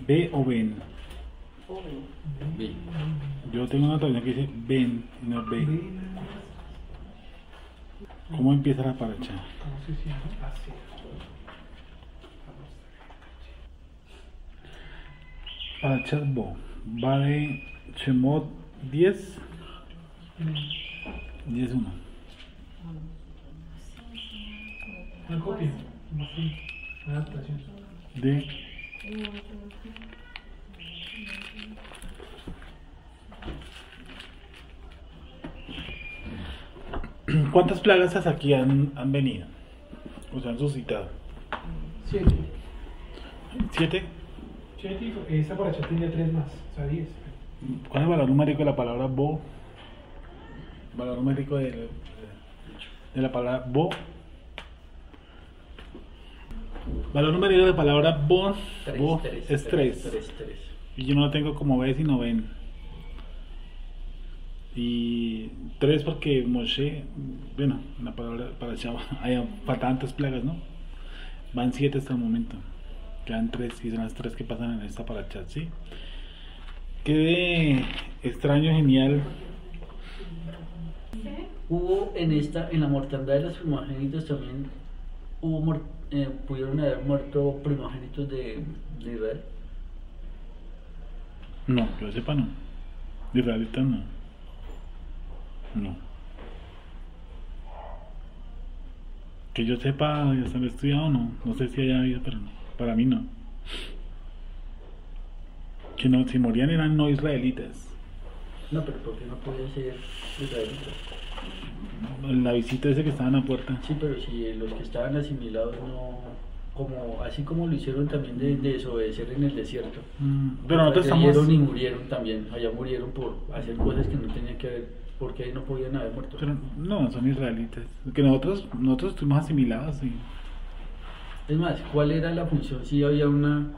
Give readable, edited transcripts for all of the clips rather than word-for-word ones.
¿B o Ben? B. Yo tengo una traducción que dice Ben y no B. ¿Cómo empieza la paracha? Parachat Bo. Va de Shemot 10. 10-1. Una copia, una adaptación. De ¿cuántas plagas hasta aquí han venido? O se han suscitado. 7. 7. 7 y esta por allá tiene 3 más, o sea 10. ¿Cuál es el valor numérico de la palabra Bo? Valor numérico de la palabra Bo. Valor numérico de la palabra Bo, Bo es 3. Y yo no lo tengo como B sino Ben. Y 3 porque Moshe, bueno, la palabra para Chava, faltaban 3 plagas, ¿no? Van 7 hasta el momento. Quedan 3 y son las 3 que pasan en esta parachat, ¿sí? Qué de extraño, genial. Hubo en la mortandad de los primogénitos también, pudieron haber muerto primogénitos de Israel. No, que yo sepa no. De israelitas no. No. Que yo sepa, ya se han estudiado no. No sé si haya habido, pero no. Para mí no. Que no, si morían eran no israelitas. No, pero ¿por qué no podía ser israelitas? La visita ese que estaban a puerta. Sí, pero si los que estaban asimilados no, así como lo hicieron también de desobedecer en el desierto. Pero nosotros creyeron estamos. y murieron también, allá murieron por hacer cosas que no tenían que ver, porque ahí no podían haber muerto. Pero no, son israelitas. Que nosotros estuvimos asimilados y. Es más, ¿cuál era la función si había una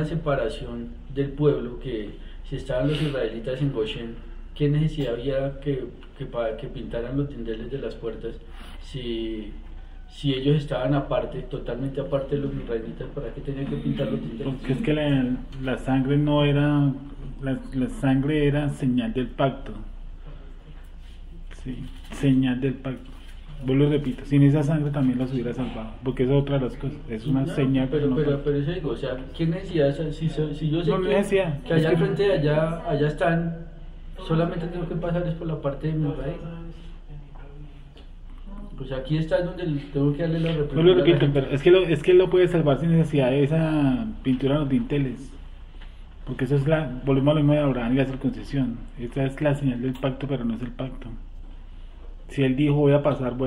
separación del pueblo, que si estaban los israelitas en Goshen, qué necesidad había que pintaran los dinteles de las puertas si ellos estaban aparte, totalmente aparte de los israelitas? ¿Para qué tenían que pintar los dinteles? Porque es que la sangre no era. La sangre era señal del pacto. Sí, señal del pacto. Vuelvo y repito, sin esa sangre también los hubiera salvado, porque es otra de las cosas, es una señal. Pero no eso digo, o sea, ¿qué necesidad? Si yo sé no necesidad. que allá al frente de allá están, solamente tengo que pasar es por la parte de mi raíz. Pues aquí está donde tengo que darle la Vuelvo y representación. repito, pero es que él lo puede salvar sin necesidad de esa pintura en los dinteles, porque eso es volvemos a lo mismo de Abraham y la circuncisión. Esta es la señal del pacto, pero no es el pacto. Si él dijo voy a pasar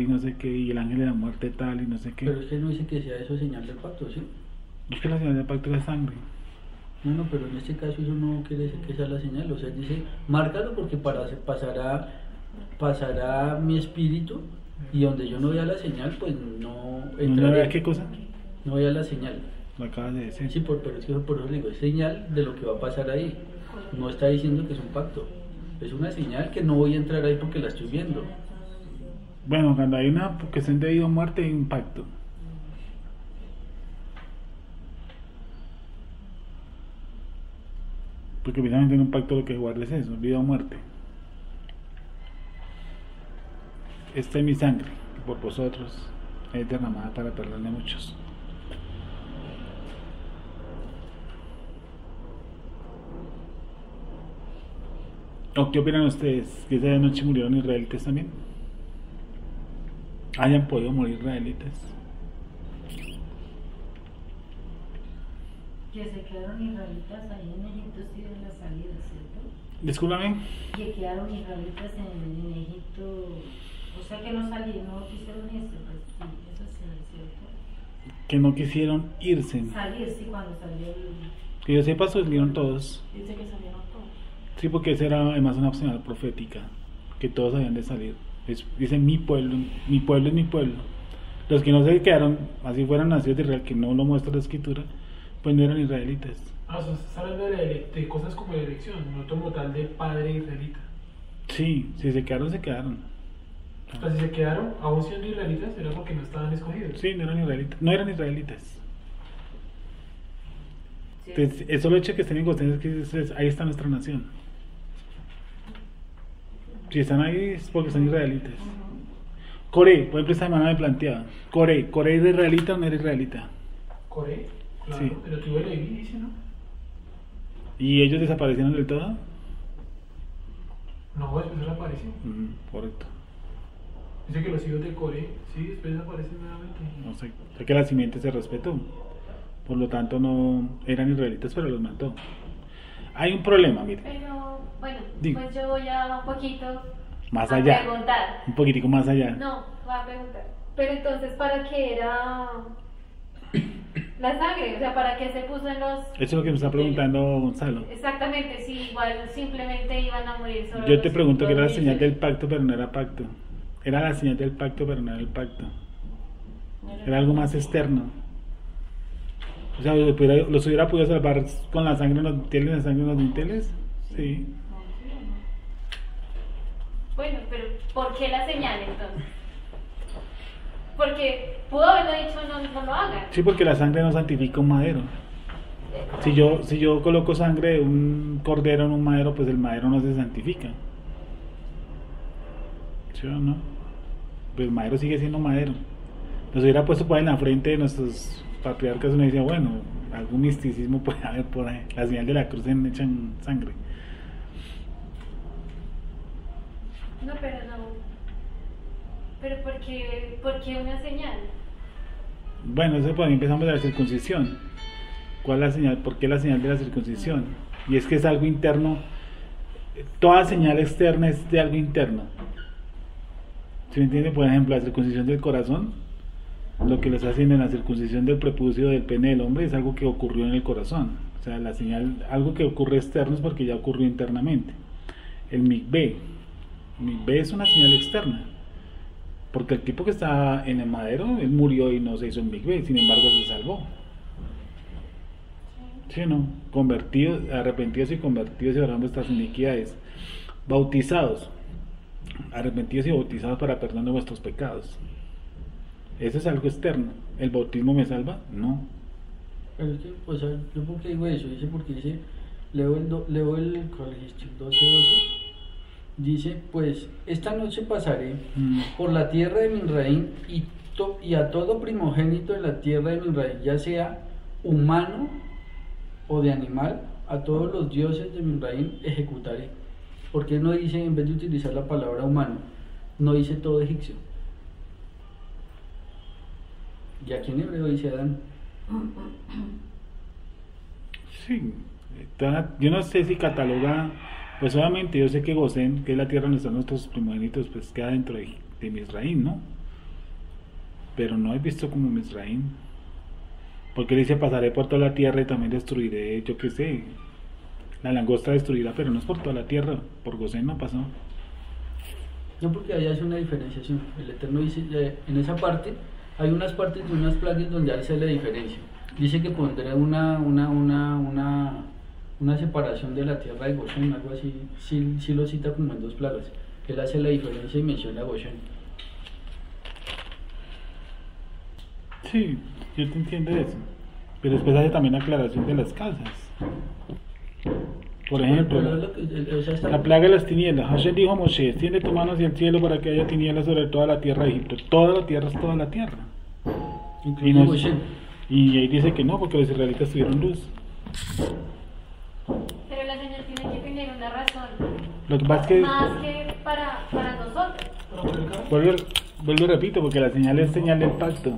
y no sé qué, y el ángel de la muerte tal y no sé qué. Pero es que no dice que sea eso señal del pacto, ¿sí? Es que la señal del pacto es la sangre. No, pero en este caso eso no quiere decir que sea la señal, o sea, dice, márcalo porque pasará mi espíritu, y donde yo no vea la señal, pues no entraré. ¿No vea qué cosa? No vea la señal. Lo acabas de decir. Sí, pero es que por eso digo, es señal de lo que va a pasar ahí. No está diciendo que es un pacto. Es una señal que no voy a entrar ahí porque la estoy viendo. Bueno, cuando hay una cuestión de vida o muerte hay un pacto. Porque precisamente en un pacto lo que guarda es eso, vida o muerte. Esta es mi sangre, que por vosotros es derramada para perdón de muchos. ¿O qué opinan ustedes? ¿Que esa noche murieron israelitas también? ¿Hayan podido morir israelitas? Que se quedaron israelitas ahí en Egipto, sí, en la salida, ¿cierto? Discúlpame. Que quedaron israelitas en Egipto, o sea que no salieron, no quisieron irse, pues sí, eso sí es cierto. Que no quisieron irse. Salir, sí, cuando salió el... Que yo sepa, salieron todos. Dice que salieron todos. Sí, porque esa era además una opcional profética, que todos habían de salir. Dice mi pueblo es mi pueblo. Los que no se quedaron, así fueran nacidos de Israel, que no lo muestra la escritura, pues no eran israelitas. O sea, estás hablando de cosas como la elección, no como tal de padre israelita. Sí, si se quedaron, se quedaron. O sea, si se quedaron aún siendo israelitas, era porque no estaban escogidos. Sí, no eran israelitas. No eran israelitas. Sí. Entonces, el solo hecho de que estén en Gosén es que ahí está nuestra nación. Si están ahí es porque son israelitas. Coré, por ejemplo, esta semana me planteaba, ¿Coré es israelita o no es israelita? Coré, claro, Sí. pero tuve Leví, dice, ¿no? ¿Y ellos desaparecieron del todo? No, después él aparece. Correcto. Dice que los hijos de Coré, sí, después aparecen nuevamente. No sé, sé que la simiente se respetó. Por lo tanto, no eran israelitas, pero los mató. Hay un problema, mire, Pero, bueno, Digo. pues yo voy a un poquito más a allá, preguntar. un poquitico más allá. No, voy a preguntar. Pero entonces, ¿para qué era la sangre? O sea, ¿para qué se puso en los...? Eso es lo que me está preguntando Gonzalo. Exactamente, si igual simplemente iban a morir solo Yo te los- pregunto que los era la señal niños. del pacto, pero no era pacto. Era la señal del pacto, pero no era el pacto. Era algo más externo. O sea, los hubiera podido salvar con la sangre en los dinteles, la sangre en los dinteles. Sí. Bueno, pero ¿por qué la señal entonces? Porque pudo haberlo dicho, no lo hagan. Sí, porque la sangre no santifica un madero. Si yo coloco sangre de un cordero en un madero, pues el madero no se santifica. ¿Sí o no? Pues el madero sigue siendo madero. Nos hubiera puesto por ahí en la frente de nuestros patriarcas, uno decía, bueno, algún misticismo puede haber por ahí. La señal de la cruz en echan sangre. No, pero no. Pero ¿por qué una señal? Bueno, eso por ahí empezamos de la circuncisión. ¿Cuál es la señal? ¿Por qué la señal de la circuncisión? Y es que es algo interno. Toda señal externa es de algo interno. ¿Sí me entiende? Por ejemplo, la circuncisión del corazón, lo que les hacen en la circuncisión del prepucio del pene del hombre es algo que ocurrió en el corazón. O sea, la señal, algo que ocurre externo es porque ya ocurrió internamente. El mikvé es una señal externa. Porque el tipo que está en el madero, él murió y no se hizo en mikvé, sin embargo se salvó. ¿Sí o no? Convertidos, arrepentidos y convertidos y orando vuestras iniquidades. Bautizados, arrepentidos y bautizados para perdón de vuestros pecados. Eso es algo externo. ¿El bautismo me salva? No. Pero es que, o sea, yo por qué digo eso, dice porque dice, leo el ¿cuál dijiste? 12:12, dice, pues, esta noche pasaré por la tierra de Misraín y a todo primogénito de la tierra de Misraín, ya sea humano o de animal, a todos los dioses de Misraín ejecutaré. Porque no dice, en vez de utilizar la palabra humano, no dice todo egipcio? Y aquí en hebreo dice Adán. Sí. Yo no sé si cataloga, pues obviamente yo sé que Gosén, que es la tierra donde están nuestros primogénitos, pues queda dentro de Misraín, ¿no? Pero no he visto como Misraín. Porque él dice, pasaré por toda la tierra y también destruiré, yo qué sé, la langosta destruirá, pero no es por toda la tierra, por Gosén no pasó. No, porque allá hace una diferenciación. El Eterno dice, en esa parte, hay unas partes de unas plagas donde hace la diferencia. Dice que pondrá una separación de la tierra de Goshen, algo así, sí lo cita como en 2 plagas. Él hace la diferencia y menciona a Goshen. Sí, yo te entiendo eso. Pero después hace también aclaración de las casas. Por ejemplo, Pero es lo que- o sea, está- la plaga de las tinieblas. Hashem dijo a Moshe, extiende tu mano hacia el cielo para que haya tinieblas sobre toda la tierra de Egipto. Toda la tierra es toda la tierra. incluye Y, no- Goshen. y ahí dice que no, porque los israelitas tuvieron luz. Pero la señal tiene que tener una razón. Lo que pasa es que, Más que para nosotros. Para poder cargar. vuelvo y repito, porque la señal es señal del pacto.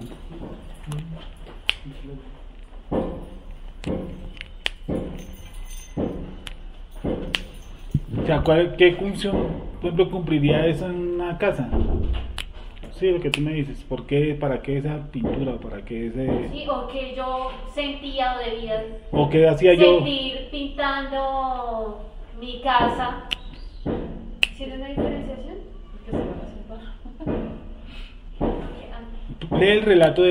O sea, ¿qué función, por ejemplo, cumpliría eso en una casa? Sí, lo que tú me dices. ¿Por qué? ¿Para qué esa pintura? ¿Para qué ese...? Sí, o que yo sentía o debía ¿O qué hacía yo? sentir pintando mi casa. ¿Tiene una diferenciación? Porque se van a separar. Ok, Lee el relato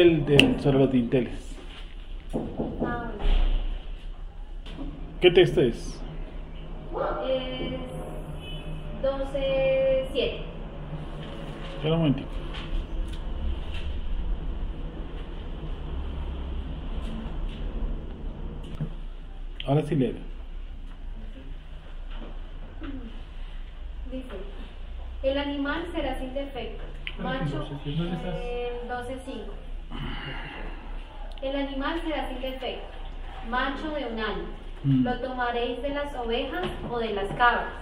sobre los dinteles. bueno. ¿Qué texto es? Es 12:7. Espera un momentico. Ahora sí leo. Dice, el animal será sin defecto, macho, ¿Dónde estás? 12:5. El animal será sin defecto, macho de un año. Lo tomaréis de las ovejas o de las cabras,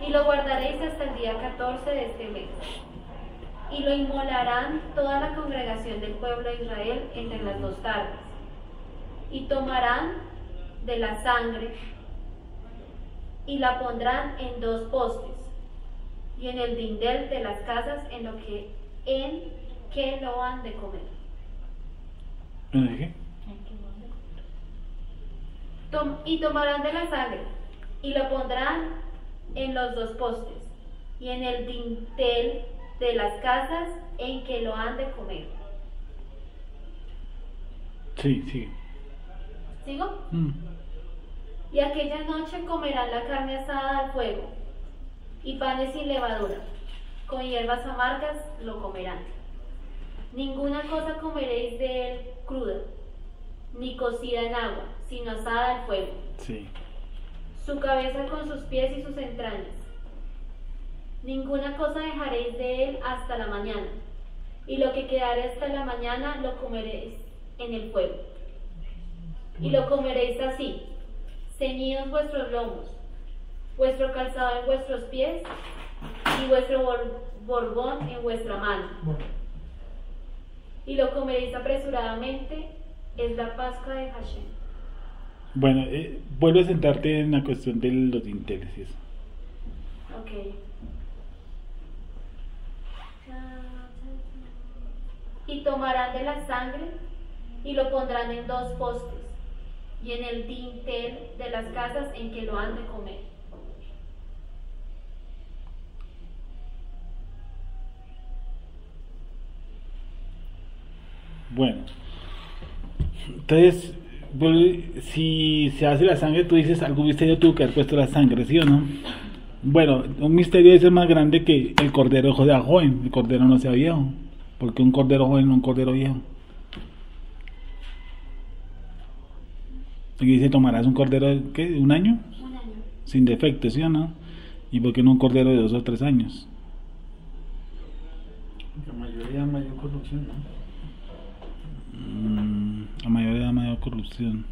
y lo guardaréis hasta el día 14 de este mes. Y lo inmolarán toda la congregación del pueblo de Israel entre las 2 tardes. Y tomarán de la sangre y la pondrán en 2 postes y en el dindel de las casas en que lo han de comer. ¿Me dije? Y tomarán de la sangre y lo pondrán en los 2 postes y en el dintel de las casas en que lo han de comer. Sí, sí. ¿Sigo? Y aquella noche comerán la carne asada al fuego y panes sin levadura, con hierbas amargas lo comerán. Ninguna cosa comeréis de él cruda, ni cocida en agua, sino asada al fuego. Sí. Su cabeza con sus pies y sus entrañas. Ninguna cosa dejaréis de él hasta la mañana, y lo que quedare hasta la mañana lo comeréis en el fuego. Y lo comeréis así, ceñidos vuestros lomos, vuestro calzado en vuestros pies, y vuestro borbón en vuestra mano. Bueno, Y lo comeréis apresuradamente, es la Pascua de Hashem. Bueno, vuelve a sentarte en la cuestión de los dinteles y eso. Ok. Y tomarán de la sangre y lo pondrán en 2 postes y en el dintel de las casas en que lo han de comer. Bueno, entonces, si se hace la sangre, tú dices, algún misterio tuvo que haber puesto la sangre, ¿sí o no? Bueno, un misterio ese es más grande que el cordero joven, el cordero no sea viejo, porque un cordero joven no un cordero viejo. Aquí dice, tomarás un cordero, ¿qué? ¿De 1 año? 1 año. Sin defecto, ¿sí o no? ¿Y por qué no un cordero de 2 o 3 años? La mayoría mayor corrupción, ¿no? La mayor edad, mayor corrupción.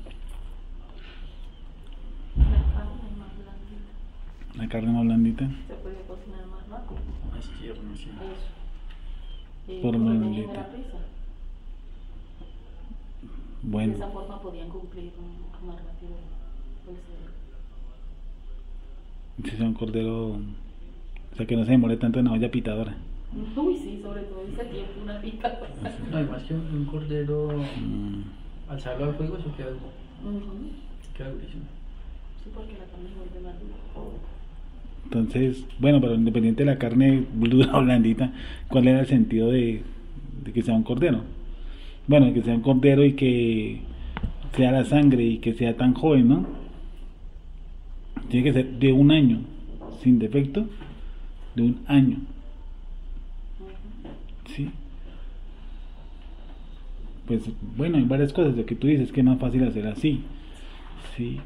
La carne más blandita. Se puede cocinar más rápido. Más tierno, sí. Eso. Por Por más la blandita. prisa. De Bueno, esa forma podían cumplir más rápido. Pues, si es un cordero, o sea que no se demore tanto en la olla pitadora. uy, sí, sobre todo ese tiempo, una pica. No, además que un cordero, alzarlo al fuego, eso queda durísimo. Sí, porque la carne se vuelve más dura. Entonces, bueno, pero independiente de la carne dura o blandita, ¿cuál era el sentido de que sea un cordero? Bueno, que sea un cordero y que sea la sangre y que sea tan joven, ¿no? Tiene que ser de 1 año, sin defecto, de 1 año. ¿Sí? Pues bueno, hay varias cosas, lo que tú dices que es más fácil hacer así. ¿Sí?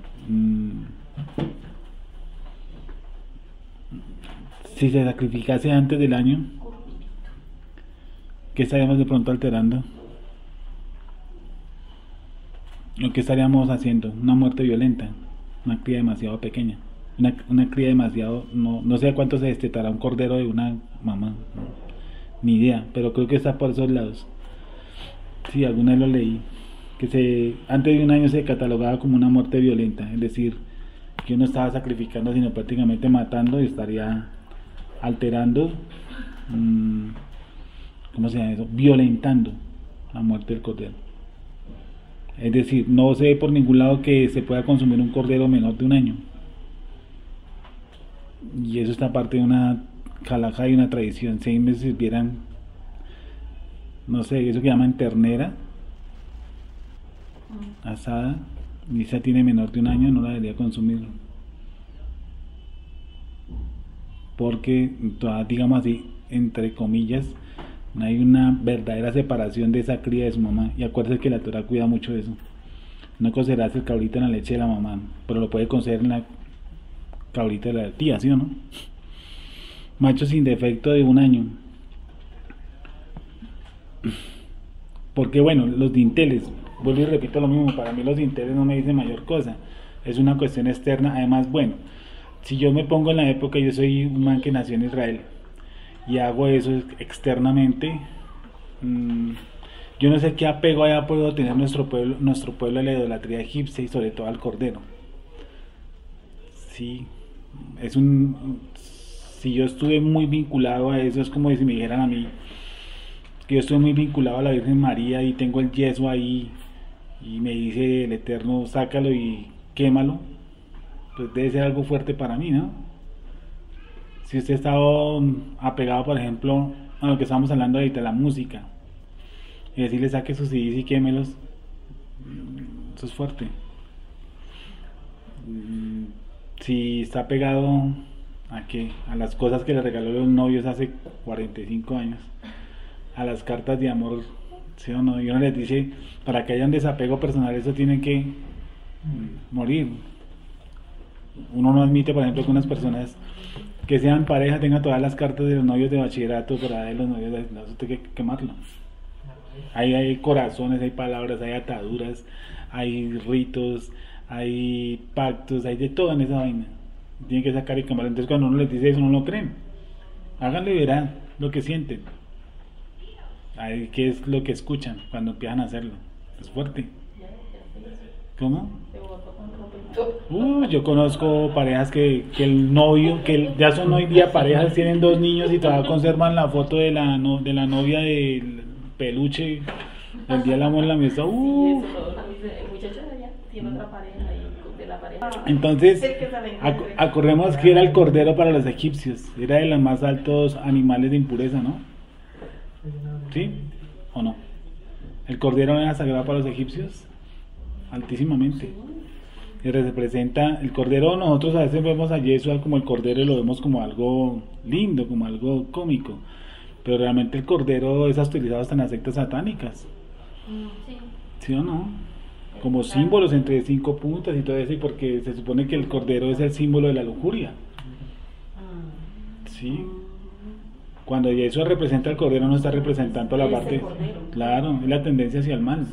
Si se sacrificase antes del año, ¿qué estaríamos de pronto alterando? ¿O qué estaríamos haciendo? Una muerte violenta, una cría demasiado pequeña, una cría demasiado, no sé a cuánto se destetará un cordero de una mamá, ni idea, pero creo que está por esos lados. Sí, alguna vez lo leí, que antes de 1 año se catalogaba como una muerte violenta, es decir, que uno estaba sacrificando, sino prácticamente matando y estaría alterando, ¿cómo se llama eso? Violentando la muerte del cordero. Es decir, no se ve por ningún lado que se pueda consumir un cordero menor de 1 año. Y eso está parte de una halajá y una tradición. Si me sirvieran, no sé, eso que llaman ternera asada, y esa tiene menor de 1 año, no la debería consumir. Porque, digamos así, entre comillas, no hay una verdadera separación de esa cría de su mamá. Y acuérdense que la Torah cuida mucho de eso. No cocerás el cabrito en la leche de la mamá, pero lo puede cocer en la cabrita de la tía, ¿sí o no? Macho sin defecto de 1 año. Porque bueno, los dinteles, vuelvo y repito lo mismo, para mí los dinteles no me dicen mayor cosa, es una cuestión externa. Además, bueno, si yo me pongo en la época, yo soy un man que nació en Israel y hago eso externamente, yo no sé qué apego haya podido tener nuestro pueblo a la idolatría egipcia y sobre todo al cordero. Sí, si yo estuve muy vinculado a eso, es como si me dijeran a mí que yo estoy muy vinculado a la Virgen María y tengo el yeso ahí y me dice el Eterno, sácalo y quémalo, pues debe ser algo fuerte para mí, ¿no? Si usted ha estado apegado, por ejemplo, a lo que estamos hablando ahorita, la música, y decirle saque sus CDs y quémelos, eso es fuerte. Si está pegado a las cosas que le regaló los novios hace 45 años, a las cartas de amor, ¿sí o no? Y uno les dice, para que haya un desapego personal, eso tiene que morir. Uno no admite, por ejemplo, que unas personas que sean pareja tengan todas las cartas de los novios de bachillerato, por ahí de los novios de eso tiene que quemarlo. Hay corazones, hay palabras, hay ataduras, hay ritos, hay pactos, hay de todo en esa vaina. Tienen que sacar y quemar. Entonces cuando uno les dice eso, no lo creen. Háganlo y verán lo que sienten. Ahí qué es lo que escuchan cuando empiezan a hacerlo. Es fuerte. ¿Cómo? Yo conozco parejas que el novio, ya son hoy día parejas, tienen 2 niños y todavía conservan la foto de la novia del peluche el día del amor y la amistad. El muchacho de allá tiene otra pareja y de la pareja. Entonces, acordemos que era el cordero para los egipcios, era de los más altos animales de impureza, ¿no? ¿Sí o no? El cordero era sagrado para los egipcios, altísimamente. Y representa el cordero. Nosotros a veces vemos a Yeshua como el cordero y lo vemos como algo lindo, como algo cómico, pero realmente el cordero es utilizado hasta en las sectas satánicas. ¿Sí o no? Como símbolos entre 5 puntas y todo eso, y porque se supone que el cordero es el símbolo de la lujuria. Sí. Cuando Yeshua representa al cordero, no está representando la parte. Claro, es la tendencia hacia el mal.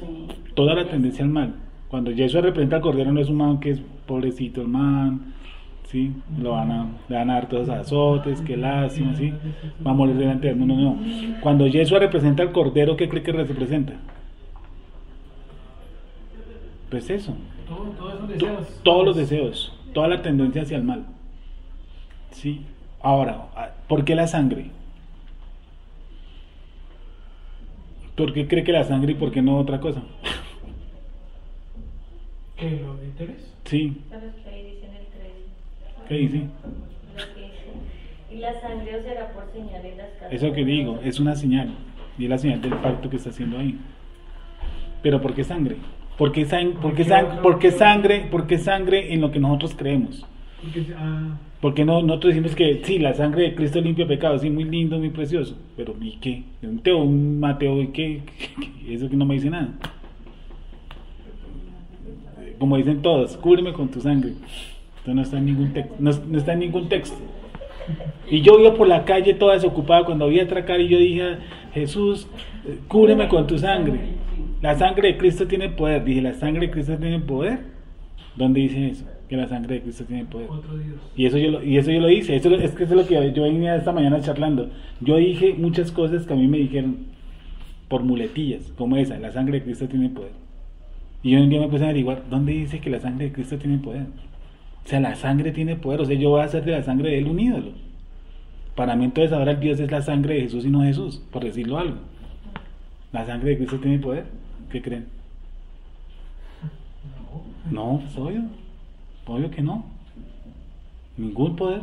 Toda la tendencia al mal. Cuando Yeshua representa al cordero, no es un man que es pobrecito el man, ¿sí? Le van a dar todos los azotes, qué lástima, ¿sí? Va a morir delante del mundo, no. Cuando Yeshua representa al cordero, ¿qué cree que representa? Pues eso. Todos los deseos, toda la tendencia hacia el mal. ¿Sí? Ahora, ¿por qué la sangre? ¿Por qué cree que la sangre y por qué no otra cosa? ¿Qué? ¿Los dinteles? Sí. ¿Sabes qué ahí dice en el 3? ¿Qué dice? Lo que dice. Y la sangre os será por señal en las casas. Eso que digo, es una señal. Y es la señal del pacto que está haciendo ahí. Pero ¿por qué sangre? ¿Por qué sangre en lo que nosotros creemos? Porque nosotros decimos que sí, la sangre de Cristo limpia pecados, sí, muy lindo, muy precioso. Pero ¿y qué? Un Mateo, ¿y qué? Eso que no me dice nada. Como dicen todos, cúbreme con tu sangre. Esto no está en ningún texto. No está en ningún texto. Y yo iba por la calle toda desocupada cuando vi atracar y yo dije, Jesús, cúbreme con tu sangre. La sangre de Cristo tiene poder. Dije, ¿la sangre de Cristo tiene poder? ¿Dónde dice eso? Que la sangre de Cristo tiene poder. Y eso yo lo hice. Eso es lo que yo venía esta mañana charlando. Yo dije muchas cosas que a mí me dijeron por muletillas, como esa, la sangre de Cristo tiene poder. Y yo un día me puse a averiguar, ¿dónde dice que la sangre de Cristo tiene poder? O sea, la sangre tiene poder, o sea, yo voy a hacer de la sangre de Él un ídolo. Para mí entonces ahora el Dios es la sangre de Jesús y no Jesús, por decirlo algo. ¿La sangre de Cristo tiene poder? ¿Qué creen? No, es obvio que no. Ningún poder.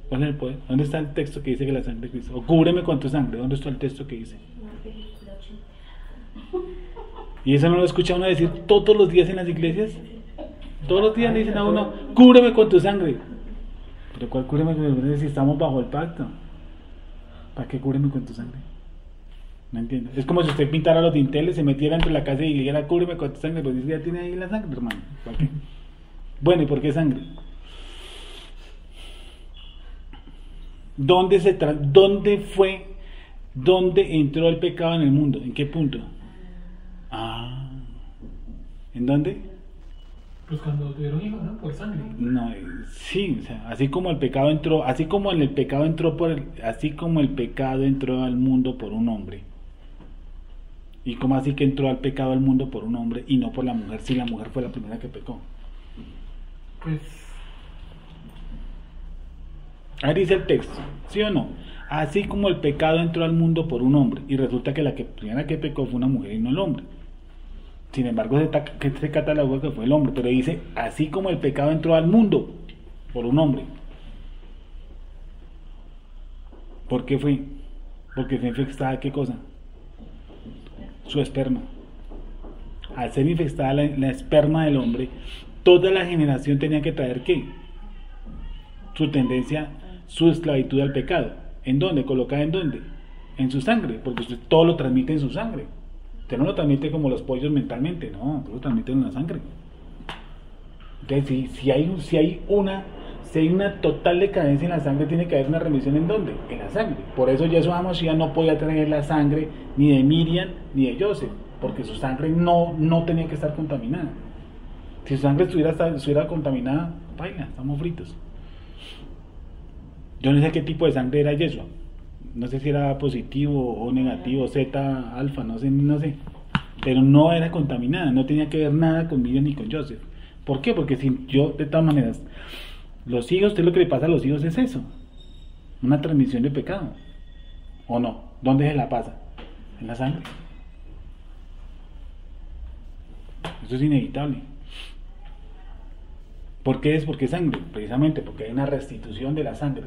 ¿Cuál es el poder? ¿Dónde está el texto que dice que la sangre de Cristo? O cúbreme con tu sangre, ¿dónde está el texto que dice? ¿Y eso no lo escucha uno decir todos los días en las iglesias? Todos los días le dicen a uno, cúbreme con tu sangre. ¿Pero cuál cúbreme con tu sangre si estamos bajo el pacto? ¿Para qué cúbreme con tu sangre? No entiendo. Es como si usted pintara los dinteles, se metiera entre la casa y dijera, cúbreme con tu sangre, pues ya tiene ahí la sangre, hermano. ¿Por qué? Bueno, ¿y por qué sangre? ¿Dónde entró el pecado en el mundo? ¿En qué punto? ¿En dónde? Pues cuando tuvieron hijos, ¿no? Por sangre. No, sí, o sea, así como el pecado entró al mundo por un hombre. ¿Y cómo así que entró al pecado al mundo por un hombre y no por la mujer, si la mujer fue la primera que pecó? Pues Ahí dice el texto, ¿sí o no? Así como el pecado entró al mundo por un hombre y resulta que la primera que pecó fue una mujer y no el hombre. Sin embargo, se catalogó que fue el hombre, pero dice, así como el pecado entró al mundo por un hombre. ¿Por qué fue? Porque fue infectada, ¿qué cosa? Su esperma. Al ser infectada la esperma del hombre, toda la generación tenía que traer ¿qué? Su tendencia, su esclavitud al pecado. ¿En dónde? ¿Colocada en dónde? En su sangre, porque usted todo lo transmite en su sangre. Usted no lo transmite como los pollos mentalmente, no, todo lo transmite en la sangre. Entonces, si hay una total decadencia en la sangre, tiene que haber una remisión ¿en dónde? En la sangre. Por eso Yeshua HaMashiach no podía tener la sangre ni de Miriam ni de Joseph, porque su sangre no tenía que estar contaminada. Si su sangre estuviera contaminada, baila, estamos fritos. Yo no sé qué tipo de sangre era Yeshua. No sé si era positivo o negativo, Z, alfa, no sé. Pero no era contaminada, no tenía que ver nada con Miriam ni con Joseph. ¿Por qué? Porque si yo, de todas maneras, los hijos, usted lo que le pasa a los hijos es eso, una transmisión de pecado. ¿O no? ¿Dónde se la pasa? En la sangre. Eso es inevitable. ¿Por qué es? Porque sangre, precisamente porque hay una restitución de la sangre.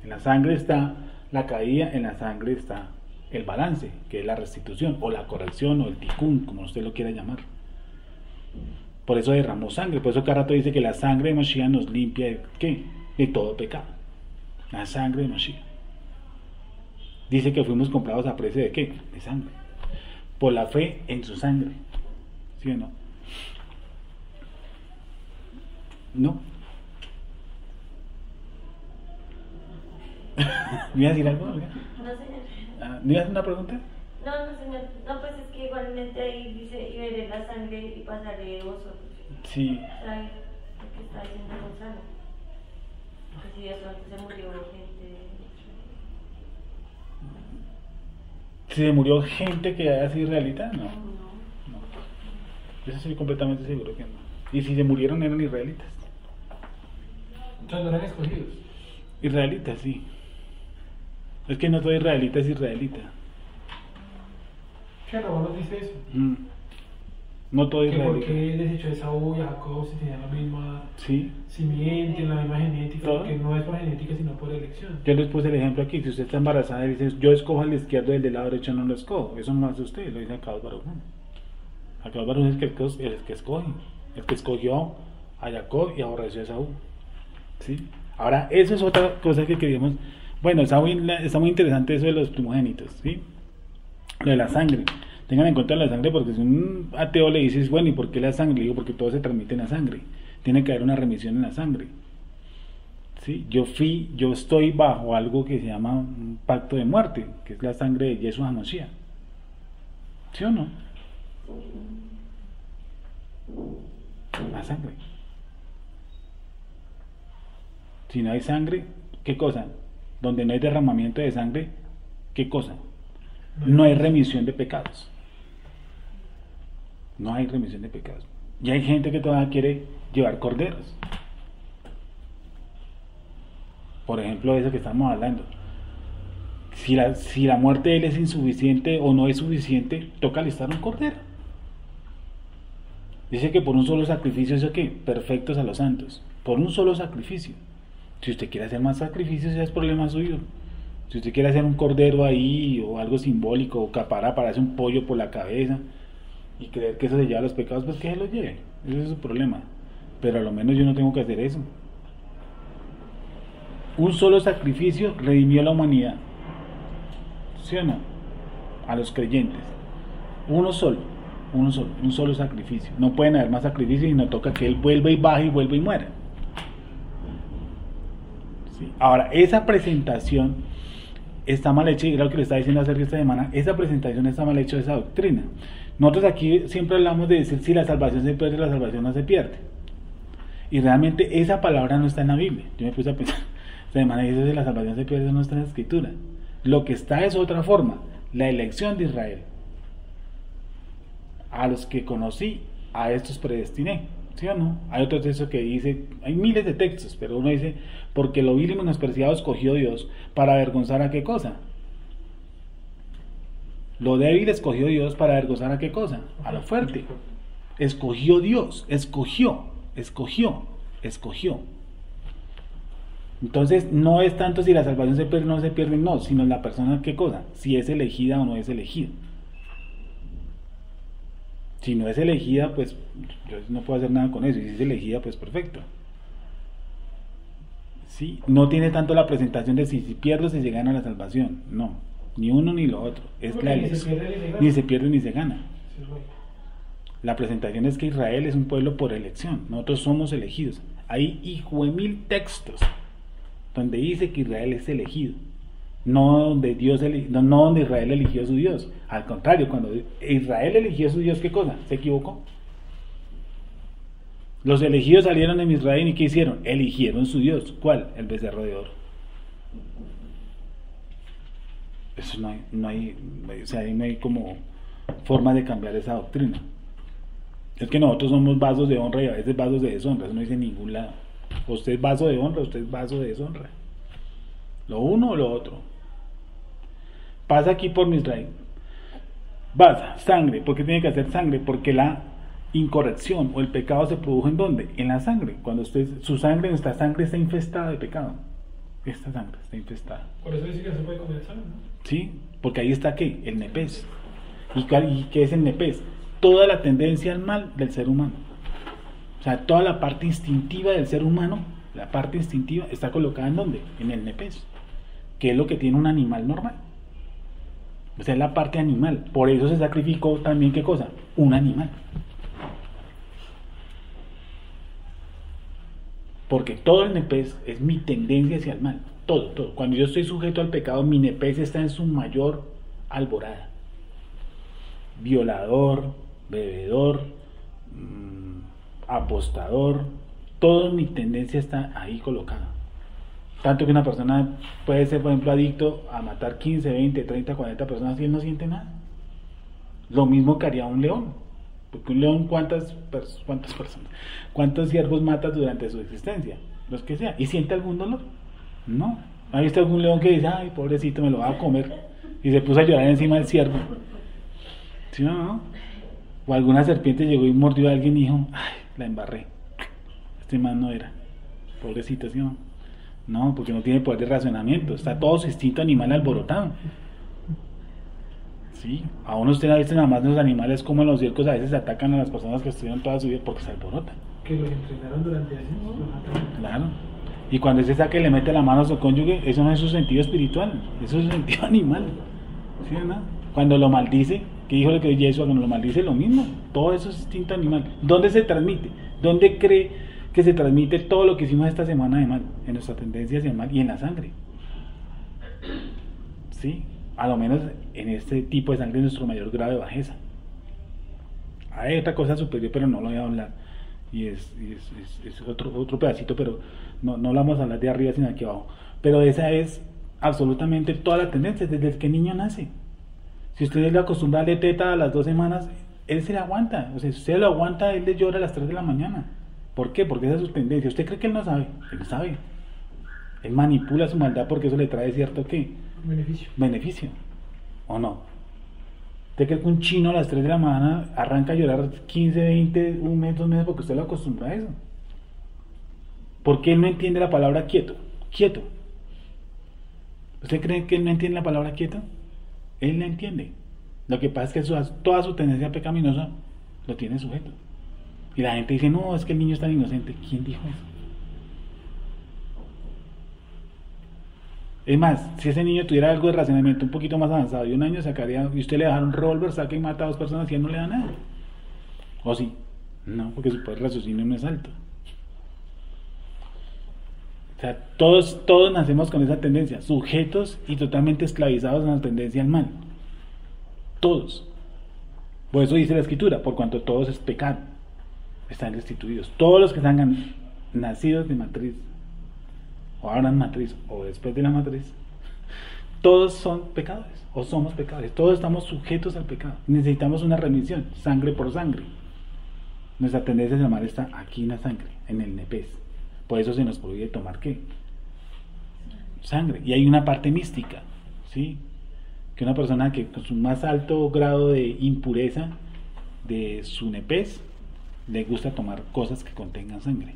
En la sangre está la caída, en la sangre está el balance, que es la restitución, o la corrección, o el tikkun, como usted lo quiera llamar. Por eso derramó sangre, por eso cada rato dice que la sangre de Mashiach nos limpia de ¿qué? De todo pecado. La sangre de Mashiach. Dice que fuimos comprados a precio de ¿qué? De sangre. Por la fe en su sangre. ¿Sí o no? No. ¿Me iba a decir algo? No, señor. ¿Me iba a hacer una pregunta? No, señor. No, pues es que igualmente ahí dice, y veré la sangre y pasaré de vosotros. Sí. ¿Sabes lo que está diciendo Gonzalo? Porque si eso antes se murió gente. ¿Se murió gente que haya sido israelita? No. No. Eso estoy completamente seguro que no. Y si se murieron eran israelitas. Entonces no eran escogidos. Israelitas, sí. Es que no todo israelita es israelita. ¿Qué Ramón nos dice eso? No todo Que israelita. porque desechó de Saúl y Jacob si tenían la misma Sí. simiente, la misma genética, ¿Todo? que no es por genética sino por elección. Yo les puse el ejemplo aquí. Si usted está embarazada y dice, yo escojo al izquierdo y el del lado derecho no lo escojo. Eso no hace usted, lo dice Akadosh Baruj Hu. Akadosh Baruj Hu es el que escoge. El que escogió a Jacob y aborreció a Saúl. ¿Sí? Ahora, eso es otra cosa que queríamos. Bueno, está muy interesante eso de los primogénitos, ¿sí? Lo de la sangre. Tengan en cuenta la sangre, porque si un ateo le dices, bueno, ¿y por qué la sangre? Le digo, porque todo se transmite en la sangre. Tiene que haber una remisión en la sangre. ¿Sí? Yo estoy bajo algo que se llama un pacto de muerte, que es la sangre de Yeshua HaMashiach. ¿Sí o no? La sangre. Si no hay sangre, ¿qué cosa? Donde no hay derramamiento de sangre, ¿qué cosa? No hay remisión de pecados. No hay remisión de pecados. Y hay gente que todavía quiere llevar corderos. Por ejemplo, eso que estamos hablando. Si la muerte de él es insuficiente o no es suficiente, toca alistar un cordero. Dice que por un solo sacrificio, ¿eso qué? Perfectos a los santos. Por un solo sacrificio. Si usted quiere hacer más sacrificios, ya es problema suyo. Si usted quiere hacer un cordero ahí o algo simbólico o pararse un pollo por la cabeza y creer que eso se lleva a los pecados, pues que se lo lleve. Ese es su problema. Pero a lo menos yo no tengo que hacer eso. Un solo sacrificio redimió a la humanidad. ¿Sí o no? a los creyentes. Un solo sacrificio. No pueden haber más sacrificios y no toca que Él vuelva y baje y vuelva y muera. ¿Sí? Ahora, esa presentación está mal hecha, y era lo que le estaba diciendo acerca esta semana. Esa presentación está mal hecha de esa doctrina. Nosotros aquí siempre hablamos de decir si la salvación se pierde, la salvación no se pierde. Y realmente esa palabra no está en la Biblia. Yo me puse a pensar esta semana y dice si la salvación se pierde, no está en la Escritura. Lo que está es otra forma, la elección de Israel. A los que conocí, a estos predestiné. ¿Sí o no? Hay otro texto que dice, hay miles de textos, pero uno dice, porque lo vil y menospreciado escogió Dios para avergonzar a qué cosa. Lo débil escogió Dios para avergonzar a qué cosa. A lo fuerte. Escogió Dios, escogió. Entonces no es tanto si la salvación se pierde o no se pierde, no, sino la persona qué cosa, si es elegida o no es elegida. Si no es elegida, pues yo no puedo hacer nada con eso. Y si es elegida, pues perfecto. ¿Sí? No tiene tanto la presentación de si pierdo, si se gana la salvación. No, ni uno ni lo otro. Es la elección. Ni se pierde ni se gana. La presentación es que Israel es un pueblo por elección. Nosotros somos elegidos. Hay hijo de 1000 textos donde dice que Israel es elegido. No donde donde Israel eligió a su Dios. Al contrario, cuando Israel eligió a su Dios, ¿qué cosa? ¿Se equivocó? Los elegidos salieron de Misraim y ¿qué hicieron? Eligieron su Dios. ¿Cuál? El becerro de oro. Eso no hay como forma de cambiar esa doctrina. Es que nosotros somos vasos de honra y a veces vasos de deshonra. Eso no dice en ningún lado. Usted es vaso de honra, usted es vaso de deshonra. Lo uno o lo otro. Pasa aquí por Misraim. Basa, sangre. ¿Por qué tiene que hacer sangre? Porque la incorrección o el pecado se produjo ¿en dónde? En la sangre. Cuando nuestra sangre está infestada de pecado. Esta sangre está infestada. Por eso dice que no se puede comer sangre, ¿no? Sí, porque ahí está ¿qué? El nepés. ¿Y qué es el nepés? Toda la tendencia al mal del ser humano. O sea, toda la parte instintiva del ser humano, la parte instintiva está colocada ¿en dónde? En el nepés, que es lo que tiene un animal normal. O sea, es la parte animal. Por eso se sacrificó también ¿qué cosa? Un animal. Porque todo el nepés es mi tendencia hacia el mal. Todo. Cuando yo estoy sujeto al pecado, mi nepés está en su mayor alborada. Violador, bebedor, apostador, toda mi tendencia está ahí colocada. Tanto que una persona puede ser, por ejemplo, adicto a matar 15, 20, 30, 40 personas y él no siente nada. Lo mismo que haría un león. Porque un león, ¿cuántas personas? ¿Cuántos ciervos mata durante su existencia? Los que sea. ¿Y siente algún dolor? No. ¿Ha visto algún león que dice, ay, pobrecito, me lo va a comer? Y se puso a llorar encima del ciervo. ¿Sí o no? O alguna serpiente llegó y mordió a alguien y dijo, ay, la embarré. Este man no era. Pobrecito, ¿sí o no? No, porque no tiene poder de razonamiento. Está todo su instinto animal alborotado. Sí, aún usted ha visto nada más los animales como en los circos a veces atacan a las personas que estuvieron toda su vida porque se alborotan. Que los entrenaron durante años. Claro. Y cuando ese saque le mete la mano a su cónyuge, eso no es su sentido espiritual, eso es su sentido animal. ¿Sí o no? Cuando lo maldice, ¿qué dijo lo que Jesús? Cuando lo maldice, lo mismo. Todo eso es instinto animal. ¿Dónde se transmite? ¿Dónde cree que se transmite todo lo que hicimos esta semana de mal? En nuestra tendencia hacia el mal y en la sangre. ¿Sí? A lo menos en este tipo de sangre es nuestro mayor grado de bajeza. Hay otra cosa superior, pero no lo voy a hablar. Y es otro pedacito, pero no lo vamos a hablar de arriba sino aquí abajo. Pero esa es absolutamente toda la tendencia desde el que el niño nace. Si usted le acostumbra a darle teta a las 2 semanas, él se le aguanta. O sea, si usted lo aguanta, él le llora a las 3 de la mañana. ¿Por qué? Porque esa es su tendencia. ¿Usted cree que él no sabe? Él sabe. Él manipula su maldad porque eso le trae cierto ¿qué? Beneficio. ¿O no? ¿Usted cree que un chino a las 3 de la mañana arranca a llorar 15, 20, un mes, 2 meses porque usted lo acostumbra a eso? ¿Por qué él no entiende la palabra quieto? Quieto. ¿Usted cree que él no entiende la palabra quieto? Él la entiende. Lo que pasa es que toda su tendencia pecaminosa lo tiene sujeto. Y la gente dice, no, es que el niño es tan inocente. ¿Quién dijo eso? Es más, si ese niño tuviera algo de razonamiento un poquito más avanzado, y un año sacaría, y usted le dejara un revólver, saca y mata a 2 personas y él no le da nada. ¿O sí? No, porque su poder de raciocinio no es alto. O sea, todos nacemos con esa tendencia, sujetos y totalmente esclavizados en la tendencia al mal. Todos. Por eso dice la Escritura, por cuanto todos es pecado, están destituidos. Todos los que están nacidos de matriz, o ahora en matriz, o después de la matriz, todos son pecadores, o somos pecadores. Todos estamos sujetos al pecado. Necesitamos una remisión, sangre por sangre. Nuestra tendencia al mal está aquí en la sangre, en el nepés. Por eso se nos prohíbe tomar ¿qué? Sangre. Y hay una parte mística, ¿sí? Que una persona que con su más alto grado de impureza de su nepés le gusta tomar cosas que contengan sangre.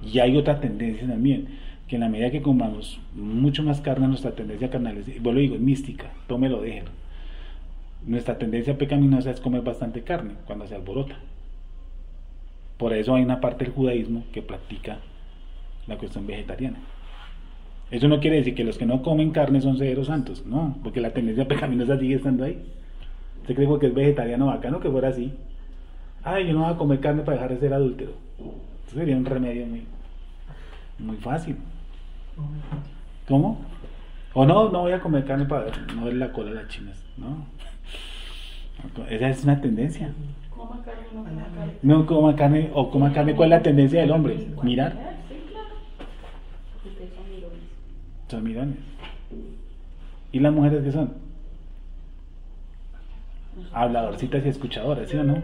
Y hay otra tendencia también, que en la medida que comamos mucho más carne, nuestra tendencia carnal es, y vuelvo a digo, es mística, tómelo, déjelo. Nuestra tendencia pecaminosa es comer bastante carne cuando se alborota. Por eso hay una parte del judaísmo que practica la cuestión vegetariana. Eso no quiere decir que los que no comen carne son severos santos, no, porque la tendencia pecaminosa sigue estando ahí. ¿Usted cree que es vegetariano bacano que fuera así? Ay, yo no voy a comer carne para dejar de ser adúltero. Eso sería un remedio muy fácil. ¿Cómo? O no voy a comer carne para no ver la cola de las chinas, no. Esa es una tendencia. Coma carne, no coma carne. No coma carne, o coma carne, ¿cuál es la tendencia del hombre? Mirar. Sí, claro. Ustedes son mirones. Son mirones. ¿Y las mujeres qué son? Habladorcitas y escuchadoras, ¿sí o no?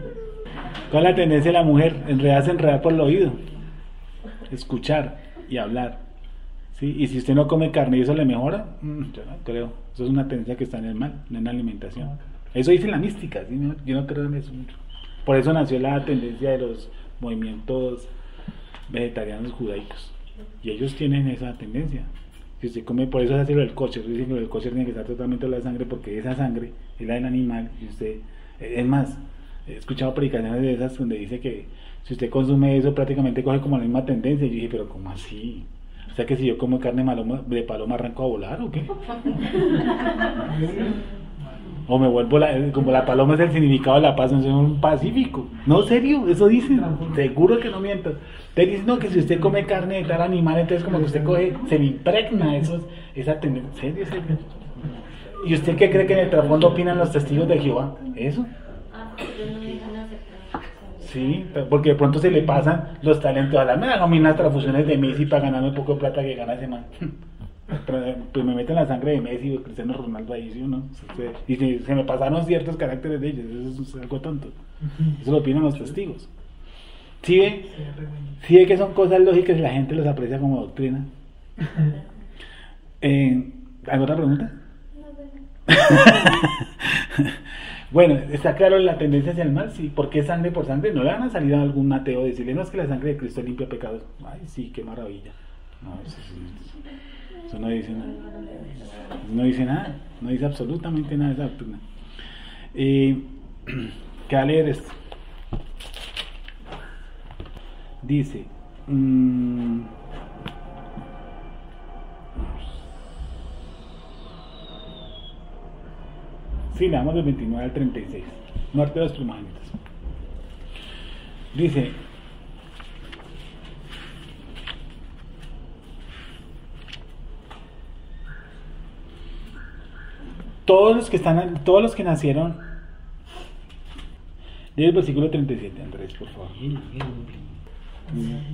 ¿Cuál es la tendencia de la mujer? Enredar por el oído. Escuchar y hablar. ¿Sí? Y si usted no come carne y eso le mejora, yo no creo. Eso es una tendencia que está en el mal, no en la alimentación. Eso dice la mística, ¿sí? Yo no creo en eso mucho. Por eso nació la tendencia de los movimientos vegetarianos judaicos. Y ellos tienen esa tendencia. Si usted come, por eso se hace lo del kosher. Dicen que el kosher tiene que estar totalmente la sangre, porque esa sangre es la del animal. Y usted, es más, he escuchado predicaciones de esas donde dice que si usted consume eso, prácticamente coge como la misma tendencia. Y yo dije, pero ¿cómo así? O sea que si yo como carne de paloma, ¿arranco a volar o qué? O me vuelvo como la paloma es el significado de la paz, no es un pacífico. No, serio, eso dicen. Seguro que no miento. Te dicen no, que si usted come carne de tal animal, entonces como que usted coge, se le impregna esa tendencia. ¿Serio? ¿Y usted qué cree que en el trasfondo opinan los testigos de Jehová? ¿Eso? Ellos no dejan aceptar. Sí, porque de pronto se le pasan los talentos a la me hago las transfusiones de Messi para ganarme un poco de plata que gana ese man. Pues me meten la sangre de Messi o Cristiano Ronaldo ahí, ¿sí o no? Y se me pasaron ciertos caracteres de ellos, eso es algo tonto. Eso lo opinan los testigos. ¿Sí ve que son cosas lógicas y la gente los aprecia como doctrina? ¿Alguna otra pregunta? Bueno, está claro la tendencia hacia el mal, sí. ¿Por qué sangre por sangre? No le van a salir a algún ateo a decirle, no, es que la sangre de Cristo limpia pecados. Ay, sí, qué maravilla. No, eso no dice nada. No dice nada, no dice absolutamente nada de esa doctrina. ¿Qué va a leer esto? Dice, sí, le damos del 29 al 36, muerte de los primogénitos. Dice, todos los que nacieron, lee el versículo 37, Andrés, por favor.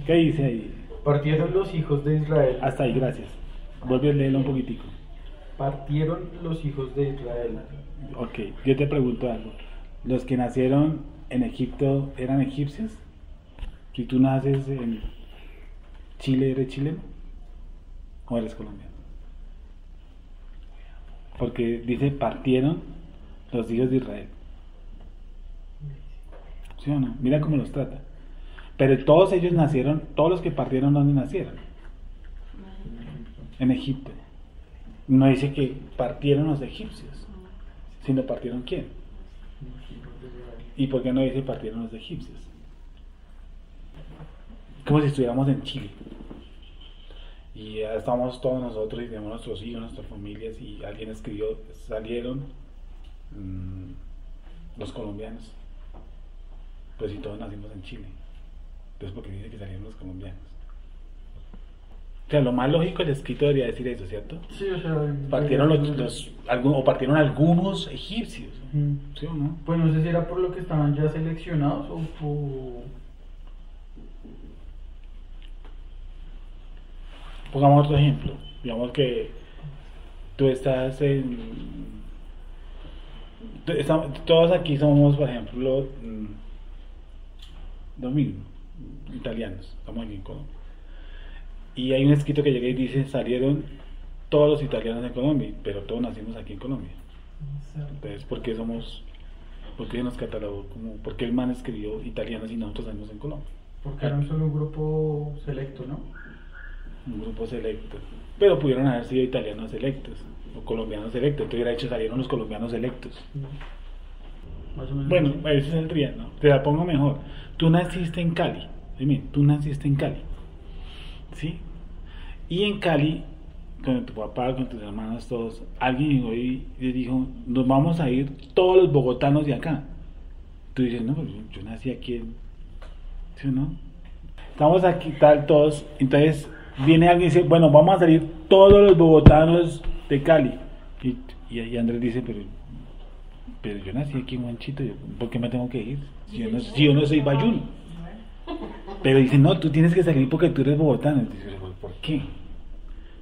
¿Qué dice ahí? Partieron los hijos de Israel. Hasta ahí, gracias. Vuelve a leerlo un poquitico. Partieron los hijos de Israel. Ok, yo te pregunto algo. ¿Los que nacieron en Egipto eran egipcios? Si tú naces en Chile, ¿eres chileno? ¿O eres colombiano? Porque dice, partieron los hijos de Israel. ¿Sí o no? Mira cómo los trata. Pero todos ellos nacieron, todos los que partieron, ¿dónde nacieron? En Egipto. No dice que partieron los egipcios, sino partieron ¿quién? ¿Y por qué no dice partieron los egipcios? Como si estuviéramos en Chile. y ya estamos todos nosotros y tenemos nuestros hijos, nuestras familias, y alguien escribió, salieron los colombianos. Pues si todos nacimos en Chile, entonces ¿por qué dice que salieron los colombianos? O sea, lo más lógico el escrito debería decir eso, ¿cierto? Sí, o sea, Partieron o partieron algunos egipcios, ¿sí o no? pues no sé si era por lo que estaban ya seleccionados o por... Pongamos otro ejemplo. Digamos que tú estás todos aquí somos, por ejemplo, lo mismo, italianos, estamos aquí en Colombia. Y hay un escrito que llega y dice, salieron todos los italianos en Colombia, pero todos nacimos aquí en Colombia. Entonces, ¿por qué nos catalogó como, por qué el man escribió italianos y nosotros nacimos en Colombia? Porque eran solo un grupo selecto, ¿no? Un grupo selecto, pero pudieron haber sido italianos selectos o colombianos selectos, entonces hubiera hecho salieron los colombianos selectos. Más o menos. Bueno, ese es el río, ¿no? Te la pongo mejor. Tú naciste en Cali, dime, tú naciste en Cali, ¿sí? Y en Cali, con tu papá, con tus hermanos, todos, alguien llegó y les dijo, nos vamos a ir todos los bogotanos de acá. Tú dices, no, pues yo nací aquí, ¿sí o no? Estamos aquí tal, todos, entonces viene alguien y dice, bueno, vamos a salir todos los bogotanos de Cali. Y Andrés dice, pero yo nací aquí en Juanchito, ¿por qué me tengo que ir? Si yo no soy bayuno. Pero dice, no, tú tienes que salir porque tú eres bogotano. Dice, ¿por qué? Eso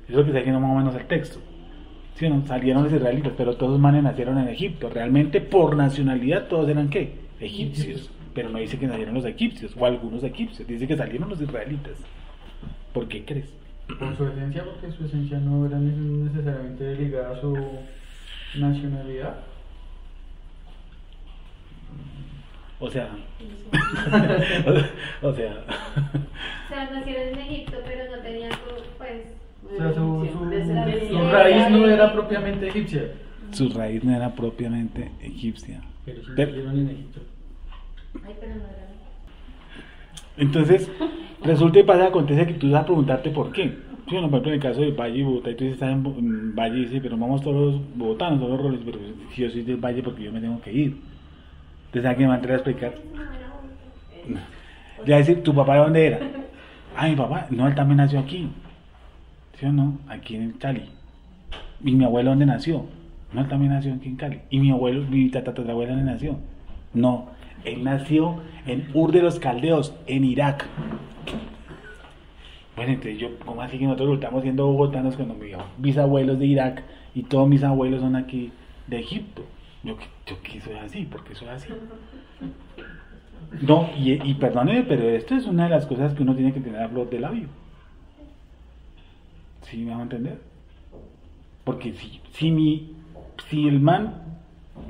es lo que está diciendo más o menos el texto. ¿Sí o no? Salieron los israelitas, pero todos los manes nacieron en Egipto. Realmente, por nacionalidad, todos eran ¿qué? Egipcios. Pero no dice que nacieron los egipcios, o algunos egipcios. Dice que salieron los israelitas. ¿Por qué crees? Por su esencia, porque su esencia no era necesariamente ligada a su nacionalidad. O sea, O sea, nacieron en Egipto, pero no tenían pues... O sea, su Descendencia. raíz no era propiamente egipcia. su raíz no era propiamente egipcia. Pero sí Pero- nacieron en Egipto. Ay, pero no era. Entonces, resulta y pasa, acontece que tú vas a preguntarte por qué. Sí, bueno, por ejemplo, en el caso de Valle y Bogotá, y tú estás en Valle y dices, pero vamos todos los bogotanos, todos los roles, pero si yo soy del Valle, porque yo me tengo que ir. Entonces, alguien me va a entrar a explicar. Le va a decir, ¿tu papá de dónde era? Ah, mi papá, no, él también nació aquí. ¿Sí o no? Aquí en Cali. ¿Y mi abuelo dónde nació? No, él también nació aquí en Cali. ¿Y mi abuelo, mi tatarabuelo dónde nació? No, él nació en Ur de los Caldeos, en Irak. Bueno, entonces yo, ¿cómo así que nosotros estamos siendo bogotanos cuando mis bisabuelos de Irak y todos mis abuelos son aquí de Egipto? Yo que soy así, porque soy así. No, y perdóneme, pero esto es una de las cosas que uno tiene que tener a flor de labio. ¿Sí me van a entender? Porque si el man,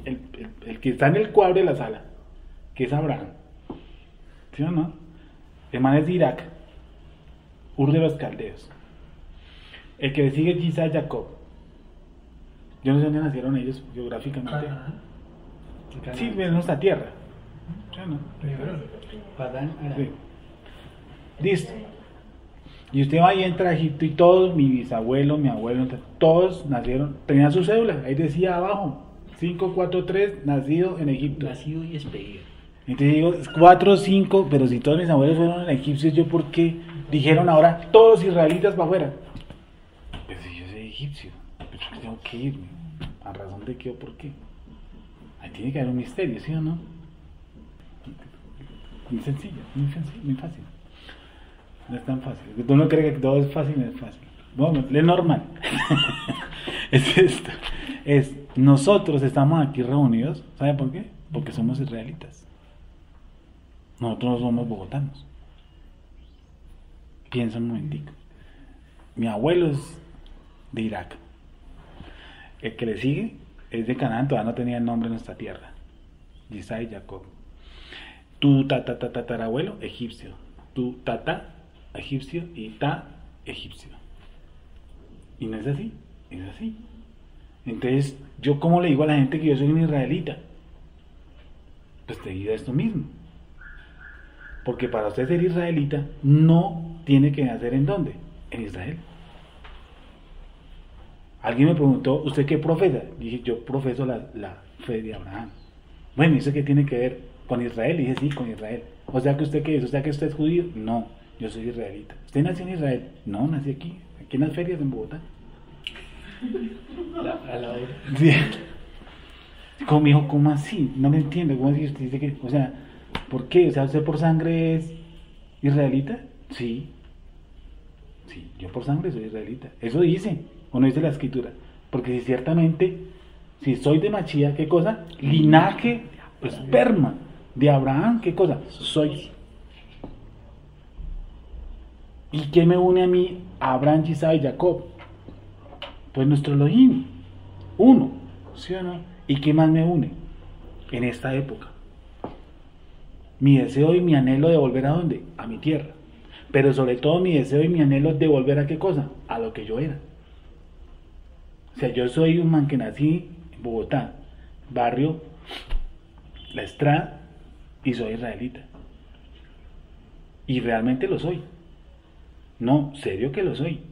el que está en el cuadro de la sala, que es Abraham, ¿sí o no? El man es de Irak, Ur de los Caldeos. El que le sigue es Isaac Jacob. Yo no sé dónde nacieron ellos geográficamente. Sí, en nuestra tierra. ¿Sí o no? Padán Aram. Sí. Listo. Y usted va y entra a Egipto y todos, mi bisabuelo, mi abuelo, todos nacieron, tenían su cédula, ahí decía abajo, 543, nacido en Egipto. Nacido y expedido. Entonces digo, 4, 5, pero si todos mis abuelos fueron egipcios, ¿yo por qué dijeron ahora todos israelitas para afuera? Pues si yo soy egipcio, pues yo tengo que irme. ¿A razón de qué o por qué? Ahí tiene que haber un misterio, ¿sí o no? Muy sencillo, muy fácil. No es tan fácil. Uno cree que todo es fácil, no es fácil. Bueno, es normal. Es esto. Nosotros estamos aquí reunidos, ¿sabe por qué? Porque somos israelitas. Nosotros no somos bogotanos. Piensa un momentico. Mi abuelo es de Irak. El que le sigue es de Canaán, todavía no tenía el nombre en nuestra tierra. Isaac y Jacob. Tu tatarabuelo, egipcio. Tu tata, egipcio, y egipcio. Y no es así, es así. Entonces, ¿yo cómo le digo a la gente que yo soy un israelita? Pues te digo esto mismo. Porque para usted ser israelita, no tiene que nacer ¿en dónde? En Israel. Alguien me preguntó, ¿usted qué profesa? Dije, yo profeso la fe de Abraham. Bueno, ¿y eso qué tiene que ver con Israel? Dije, sí, con Israel. O sea, ¿que usted qué es? O sea, ¿que usted es judío? No, yo soy israelita. ¿Usted nació en Israel? No, nací aquí en las ferias en Bogotá. A la hora. Sí. Como me dijo, ¿cómo así? No me entiendo, ¿cómo así? Usted dice que, o sea, ¿por qué? O sea, ¿usted por sangre es israelita? Sí. Sí, yo por sangre soy israelita. Eso dice, o no dice la escritura. Porque si ciertamente, si soy de Machía, ¿qué cosa? Linaje, esperma de Abraham, ¿qué cosa? Soy. ¿Y qué me une a mí, a Abraham, Isaac y Jacob? Pues nuestro Elohim, uno, ¿sí o no? ¿Y qué más me une en esta época? Mi deseo y mi anhelo de volver ¿a dónde? A mi tierra. Pero sobre todo mi deseo y mi anhelo de volver ¿a qué cosa? A lo que yo era. O sea, yo soy un man que nací en Bogotá, barrio La Estrada, y soy israelita. Y realmente lo soy. No, serio que lo soy.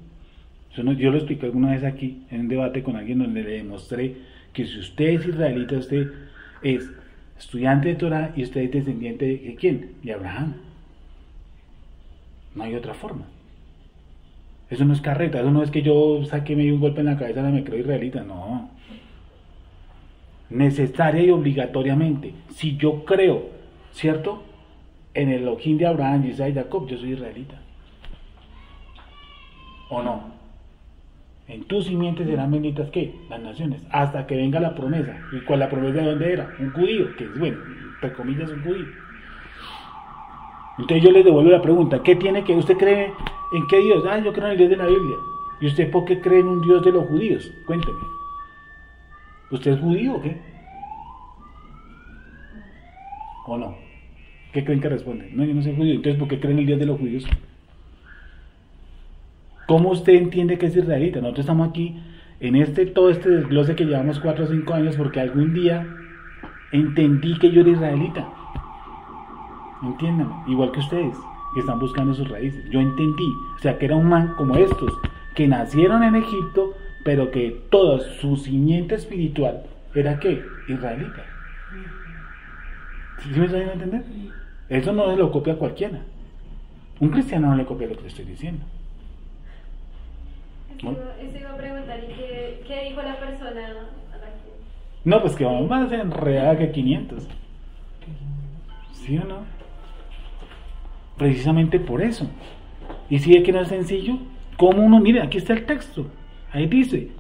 Yo lo expliqué alguna vez aquí en un debate con alguien donde le demostré que si usted es israelita, usted es estudiante de Torah y usted es descendiente de ¿quién? De Abraham. No hay otra forma. Eso no es carreta, eso no es que yo saque medio un golpe en la cabeza y me creo israelita, no. Necesaria y obligatoriamente, si yo creo, ¿cierto? En el Elohim de Abraham, Isaac y Jacob, yo soy israelita. ¿O no? En tus simientes serán benditas, ¿qué? Las naciones, hasta que venga la promesa. ¿Y cuál la promesa de dónde era? Un judío, que es, bueno, entre comillas, un judío. Entonces yo les devuelvo la pregunta, ¿qué tiene que usted cree en qué Dios? Ah, yo creo en el Dios de la Biblia. ¿Y usted por qué cree en un Dios de los judíos? Cuénteme. ¿Usted es judío o qué? ¿O no? ¿Qué creen que responde? No, yo no soy judío. Entonces, ¿por qué creen en el Dios de los judíos? ¿Cómo usted entiende que es israelita? Nosotros estamos aquí en todo este desglose que llevamos 4 o 5 años porque algún día entendí que yo era israelita. Entiéndame, igual que ustedes, que están buscando sus raíces. Yo entendí, o sea, que era un man como estos, que nacieron en Egipto, pero que toda su simiente espiritual era ¿qué? Israelita. ¿Sí me están dando a entender? Eso no se lo copia a cualquiera. Un cristiano no le copia lo que le estoy diciendo. Eso iba a preguntar, ¿y qué dijo la persona a la que... No, pues que vamos más enredada que 500. ¿Sí o no? Precisamente por eso. Y si es que no es sencillo, ¿cómo uno? Mire, aquí está el texto. Ahí dice,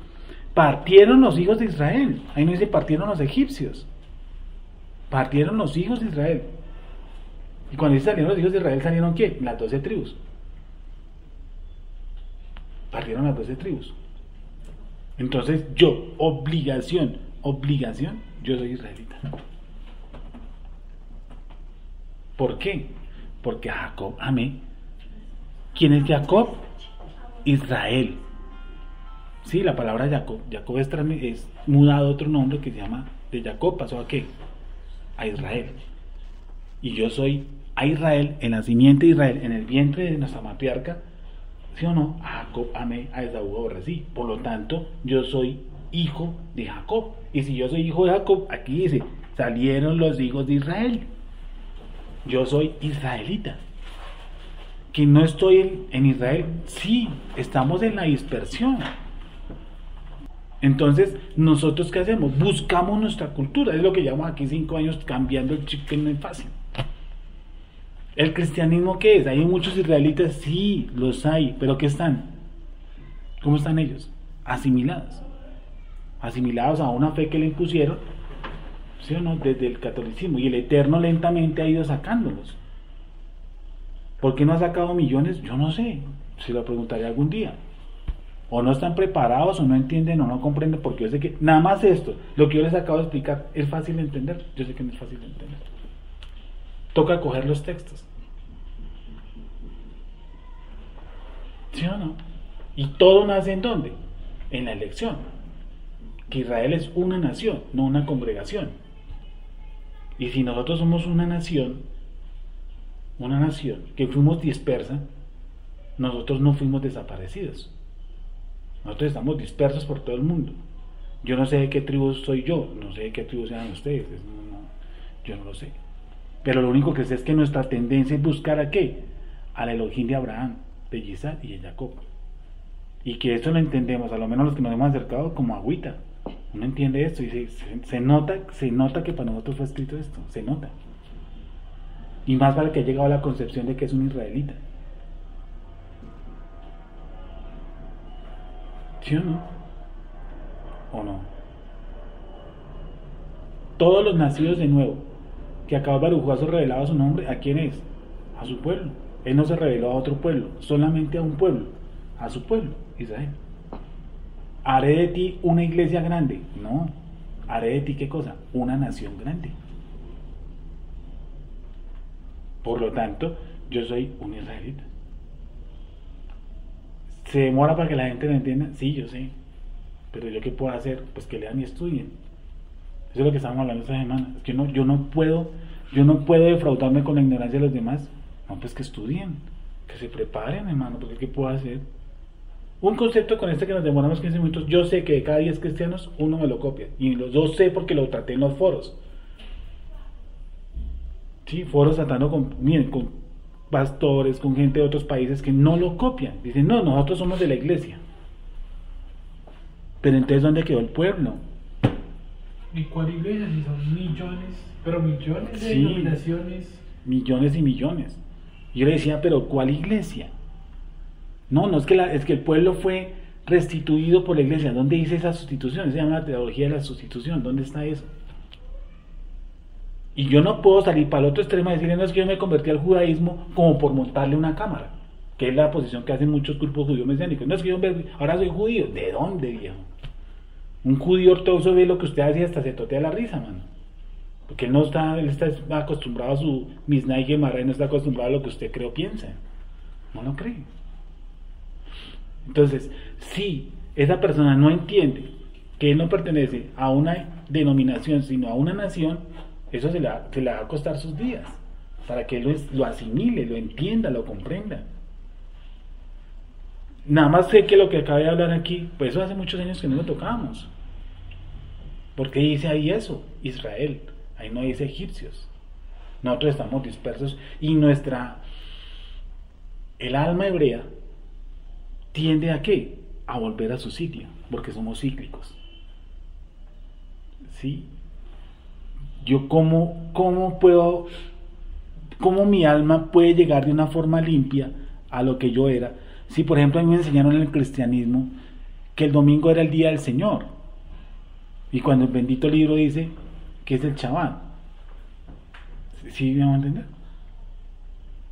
partieron los hijos de Israel. Ahí no dice partieron los egipcios. Partieron los hijos de Israel. Y cuando dice salieron los hijos de Israel, ¿salieron qué? Las 12 tribus. Partieron las 12 tribus. Entonces yo, obligación, yo soy israelita. ¿Por qué? Porque a Jacob amé. ¿Quién es Jacob? Israel. Sí, la palabra Jacob es mudado a otro nombre que se llama, de Jacob pasó a ¿qué? A Israel. Y yo soy a Israel, en la simiente de Israel, en el vientre de nuestra matriarca. ¿Sí o no? A Jacob amé, a Esaú aborrecí. Por lo tanto, yo soy hijo de Jacob. Y si yo soy hijo de Jacob, aquí dice, salieron los hijos de Israel. Yo soy israelita. Que no estoy en Israel. Sí, estamos en la dispersión. Entonces, ¿nosotros qué hacemos? Buscamos nuestra cultura. Es lo que llevamos aquí 5 años cambiando el chip, que no es fácil. ¿El cristianismo qué es? ¿Hay muchos israelitas? Sí, los hay, pero ¿qué están? ¿Cómo están ellos? Asimilados. Asimilados a una fe que le impusieron, ¿sí o no? Desde el catolicismo. Y el Eterno lentamente ha ido sacándolos. ¿Por qué no ha sacado millones? Yo no sé. Se lo preguntaré algún día. O no están preparados, o no entienden, o no comprenden, porque yo sé que nada más esto, lo que yo les acabo de explicar, es fácil de entender. Yo sé que no es fácil de entender. Toca coger los textos. ¿Sí o no? Y todo nace ¿en dónde? En la elección. Que Israel es una nación, no una congregación. Y si nosotros somos una nación que fuimos dispersa, nosotros no fuimos desaparecidos. Nosotros estamos dispersos por todo el mundo. Yo no sé de qué tribu soy yo, no sé de qué tribu sean ustedes, yo no lo sé. Pero lo único que sé es que nuestra tendencia es buscar ¿a qué? Al Elohim de Abraham, de Isaac y de Jacob. Y que esto lo entendemos, a lo menos los que nos hemos acercado, como agüita. Uno entiende esto y se nota que para nosotros fue escrito esto, se nota. Y más para que haya llegado a la concepción de que es un israelita. ¿Sí o no? ¿O no? Todos los nacidos de nuevo, que acaba Baruj Hu revelado a su nombre, ¿a quién es? A su pueblo. Él no se reveló a otro pueblo, solamente a un pueblo, a su pueblo, Israel. ¿Haré de ti una iglesia grande? No. ¿Haré de ti qué cosa? Una nación grande. Por lo tanto, yo soy un israelita. ¿Se demora para que la gente lo entienda? Sí, yo sé. Pero ¿yo qué puedo hacer? Pues que lean y estudien. Eso es lo que estamos hablando esta semana. Es que yo no puedo defraudarme con la ignorancia de los demás. No, pues que estudien, que se preparen, hermano, porque ¿qué puedo hacer? Un concepto con este que nos demoramos 15 minutos, yo sé que de cada 10 cristianos, uno me lo copia. Y los dos sé porque lo traté en los foros. Sí, foros tratando con pastores, con gente de otros países que no lo copian. Dicen, no, nosotros somos de la iglesia. Pero entonces, ¿dónde quedó el pueblo? ¿Y cuál iglesia? Si son millones de Sí, denominaciones. Millones y millones. Yo le decía, pero ¿cuál iglesia? No, es que el pueblo fue restituido por la iglesia. ¿Dónde dice esa sustitución? Se llama la teología de la sustitución. ¿Dónde está eso? Y yo no puedo salir para el otro extremo y decirle, no, es que yo me convertí al judaísmo como por montarle una cámara, que es la posición que hacen muchos grupos judíos mesiánicos. No, es que yo ahora soy judío. ¿De dónde, viejo? Un judío ortodoxo ve lo que usted hace y hasta se totea la risa, mano. Porque él está acostumbrado a su Mishnah y Gemara y no está acostumbrado a lo que usted cree o piensa. No lo cree. Entonces, si esa persona no entiende que él no pertenece a una denominación, sino a una nación, eso se le va a costar sus días, para que él lo asimile, lo entienda, lo comprenda. Nada más sé que lo que acabé de hablar aquí, pues eso hace muchos años que no lo tocábamos. ¿Por qué dice ahí eso? Israel. Ahí no dice egipcios. Nosotros estamos dispersos y el alma hebrea tiende a ¿qué? A volver a su sitio, porque somos cíclicos. ¿Sí? Yo cómo mi alma puede llegar de una forma limpia a lo que yo era. Si por ejemplo a mí me enseñaron en el cristianismo que el domingo era el día del Señor, y cuando el bendito libro dice que es el Shabbat, ¿sí me van a entender?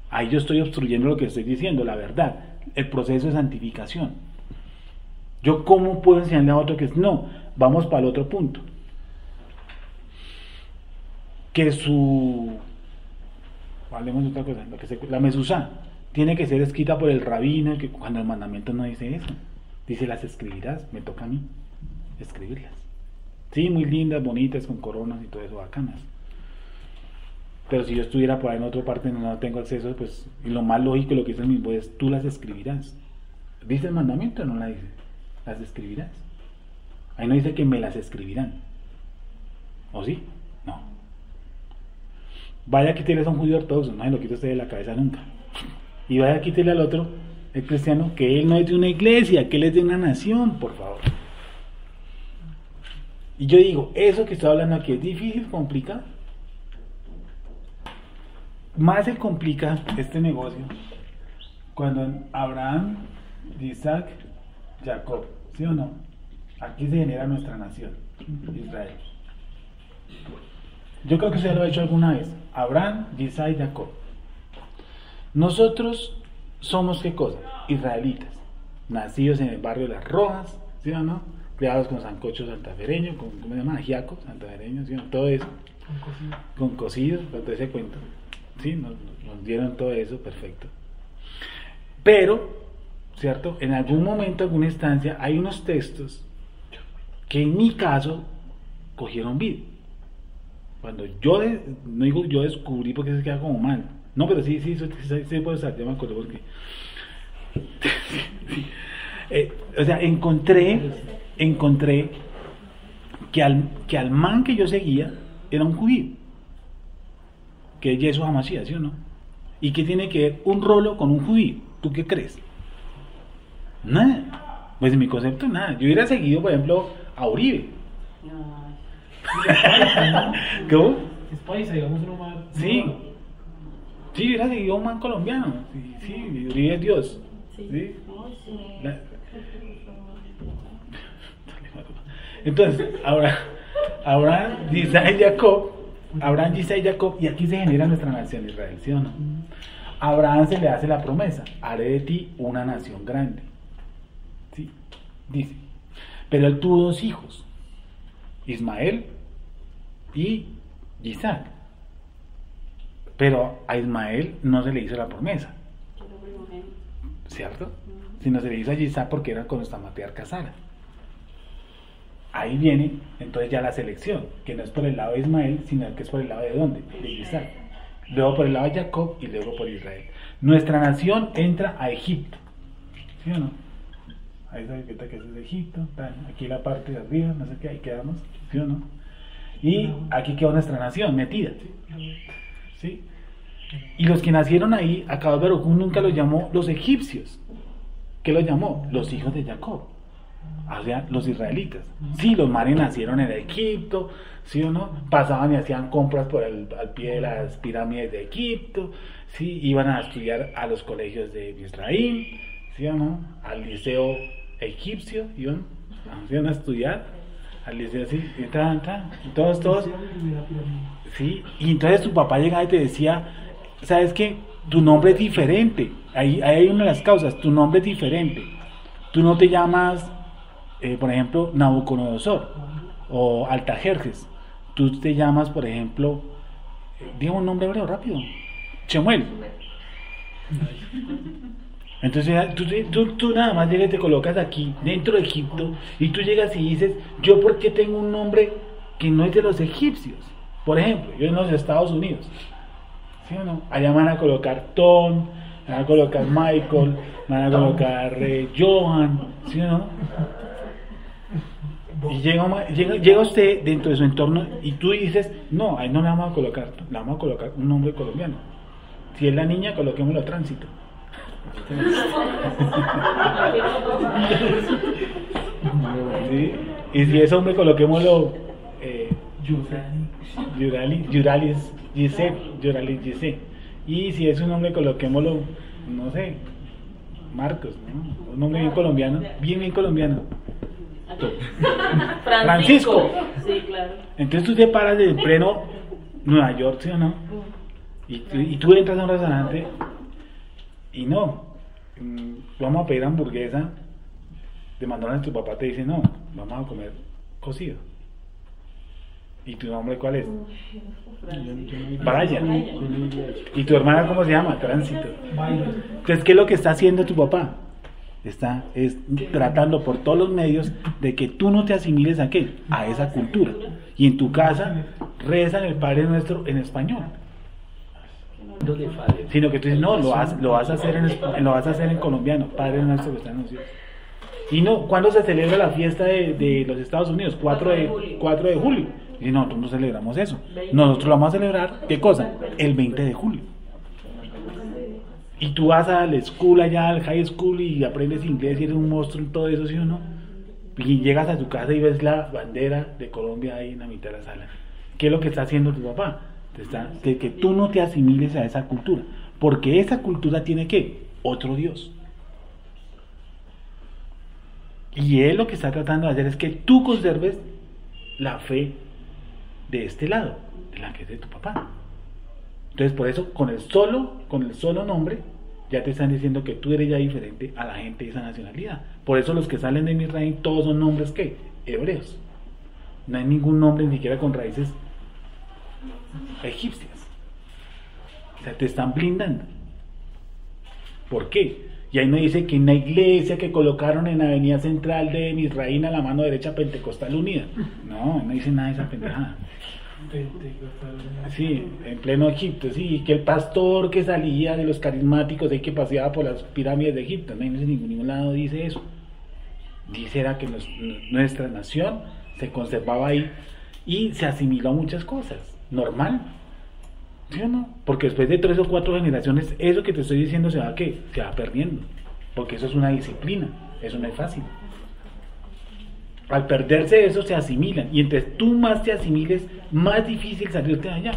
Ahí yo estoy obstruyendo lo que estoy diciendo, la verdad, el proceso de santificación. Yo cómo puedo enseñarle a otro que es, no, vamos para el otro punto, que hablemos de otra cosa, la mesuzá tiene que ser escrita por el rabino, que cuando el mandamiento no dice eso, dice las escribirás, me toca a mí escribirlas. Sí, muy lindas, bonitas, con coronas y todo eso, bacanas. Pero si yo estuviera por ahí en otra parte no tengo acceso, pues, y lo más lógico, lo que dice el mismo es, tú las escribirás. ¿Dice el mandamiento o no la dice? Las escribirás. Ahí no dice que me las escribirán. ¿O sí? No. Vaya a quitarle a un judío ortodoxo, no se lo quita usted de la cabeza nunca. Y vaya a quitarle al otro, el cristiano, que él no es de una iglesia, que él es de una nación, por favor. Y yo digo, eso que estoy hablando aquí es difícil, complicado. Más se complica este negocio cuando Abraham, Isaac, Jacob, ¿sí o no? Aquí se genera nuestra nación, Israel. Yo creo que usted lo ha hecho alguna vez. Abraham, Isaac y Jacob. Nosotros somos ¿qué cosa? Israelitas, nacidos en el barrio de Las Rojas, ¿sí o no? Criados con sancocho santafereño, ¿cómo se llama? Ajiaco santafereño, ¿sí? Todo eso, con cocido, con todo ese cuento, ¿sí? Nos dieron todo eso, perfecto. Pero, ¿cierto? En algún momento, alguna instancia, hay unos textos que en mi caso cogieron vida. Cuando yo, no digo yo descubrí porque se queda como mal, no, pero sí puede estar, ya me acuerdo porque. Sí. O sea, encontré que al man que yo seguía era un judío, que es Yeshua HaMashiach, ¿sí o no? ¿Y qué tiene que ver un rolo con un judío? ¿Tú qué crees? Nada. Pues en mi concepto, nada. Yo hubiera seguido, por ejemplo, a Uribe. ¿Cómo? Es paisa, digamos, uno más. Sí. Sí, yo hubiera seguido a un man colombiano. Sí, Uribe es Dios. ¿Sí? La- Entonces, Abraham, Isaac y Jacob, y aquí se genera nuestra nación Israel, ¿sí o no? A Abraham se le hace la promesa: haré de ti una nación grande. ¿Sí? Dice. Pero él tuvo 2 hijos, Ismael y Isaac. Pero a Ismael no se le hizo la promesa, ¿cierto? Sino se le hizo a Isaac porque era con nuestra matriarca Sara. Ahí viene entonces ya la selección, que no es por el lado de Ismael, sino que es por el lado de ¿dónde? De Isaac. Luego por el lado de Jacob y luego por Israel. Nuestra nación entra a Egipto, ¿sí o no? Ahí se da cuenta que eso es Egipto, aquí la parte de arriba, no sé qué, ahí quedamos, ¿sí o no? Y aquí quedó nuestra nación metida, ¿sí? Y los que nacieron ahí, a Kadosh Baruj Hu nunca los llamó los egipcios. ¿Qué los llamó? Los hijos de Jacob. O sea, los israelitas. Sí, los mares nacieron en Egipto, ¿sí o no? Pasaban y hacían compras al pie de las pirámides de Egipto, ¿sí? Iban a estudiar a los colegios de Israel, ¿sí o no? Al liceo egipcio, iban a estudiar, al liceo así, todos, ¿sí? Y entonces tu papá llegaba y te decía, ¿sabes qué? Tu nombre es diferente. Ahí hay una de las causas, tu nombre es diferente. Tú no te llamas, por ejemplo, Nabucodonosor o Altajerjes. Tú te llamas, por ejemplo, diga un nombre hebreo rápido, Shemuel. Entonces tú nada más llegas y te colocas aquí, dentro de Egipto, y tú llegas y dices, ¿yo por qué tengo un nombre que no es de los egipcios? Por ejemplo, yo en los Estados Unidos, ¿sí o no? Allá me van a colocar Tom, me van a colocar Michael, me van a colocar Johan, ¿sí o no? Y llega usted dentro de su entorno y tú dices, no, ahí no le vamos a colocar, le vamos a colocar un nombre colombiano. Si es la niña, coloquémoslo a Tránsito. ¿Sí? Y si es hombre, coloquémoslo Yuralis Gise. Y si es un hombre, coloquémoslo, no sé, Marcos, ¿no? Un nombre bien colombiano, bien colombiano. Francisco. Sí, claro. Entonces tú te paras de pleno Nueva York, ¿sí o no? Y tú entras a un restaurante y no, vamos a pedir hamburguesa. De mandaron a tu papá, te dice, no, vamos a comer cocido. ¿Y tu nombre cuál es? Brian. ¿Y tu hermana cómo se llama? Tránsito. Entonces, ¿qué es lo que está haciendo tu papá? Está tratando por todos los medios de que tú no te asimiles a qué, a esa cultura. Y en tu casa rezan el Padre Nuestro en español. Sino que tú dices, no, lo vas a hacer en colombiano, Padre Nuestro que está en los cielos. Y no, ¿cuándo se celebra la fiesta de los Estados Unidos? 4 de julio. Y nosotros no celebramos eso. Nosotros lo vamos a celebrar, ¿qué cosa? El 20 de julio. Y tú vas al school allá, al high school, y aprendes inglés y eres un monstruo y todo eso, ¿sí o no? Y llegas a tu casa y ves la bandera de Colombia ahí en la mitad de la sala. ¿Qué es lo que está haciendo tu papá? Que tú no te asimiles a esa cultura. Porque esa cultura tiene ¿qué? Otro Dios. Y él lo que está tratando de hacer es que tú conserves la fe de este lado, de la que es de tu papá. Entonces por eso con el solo nombre ya te están diciendo que tú eres ya diferente a la gente de esa nacionalidad. Por eso los que salen de Misraim todos son nombres ¿qué? Hebreos. No hay ningún nombre ni siquiera con raíces egipcias. O sea, te están blindando. ¿Por qué? Y ahí me dice que en la iglesia que colocaron en la avenida central de Misraim a la mano derecha Pentecostal Unida. No dice nada de esa pendejada. Sí, en pleno Egipto, sí, que el pastor que salía de los carismáticos ahí que paseaba por las pirámides de Egipto, no en ningún lado dice eso. Dice era que nuestra nación se conservaba ahí y se asimiló a muchas cosas. Normal. ¿Sí o no? Porque después de 3 o 4 generaciones, eso que te estoy diciendo se va perdiendo. Porque eso es una disciplina. Eso no es fácil. Al perderse eso se asimilan. Y entre tú más te asimiles, más difícil salirte de allá.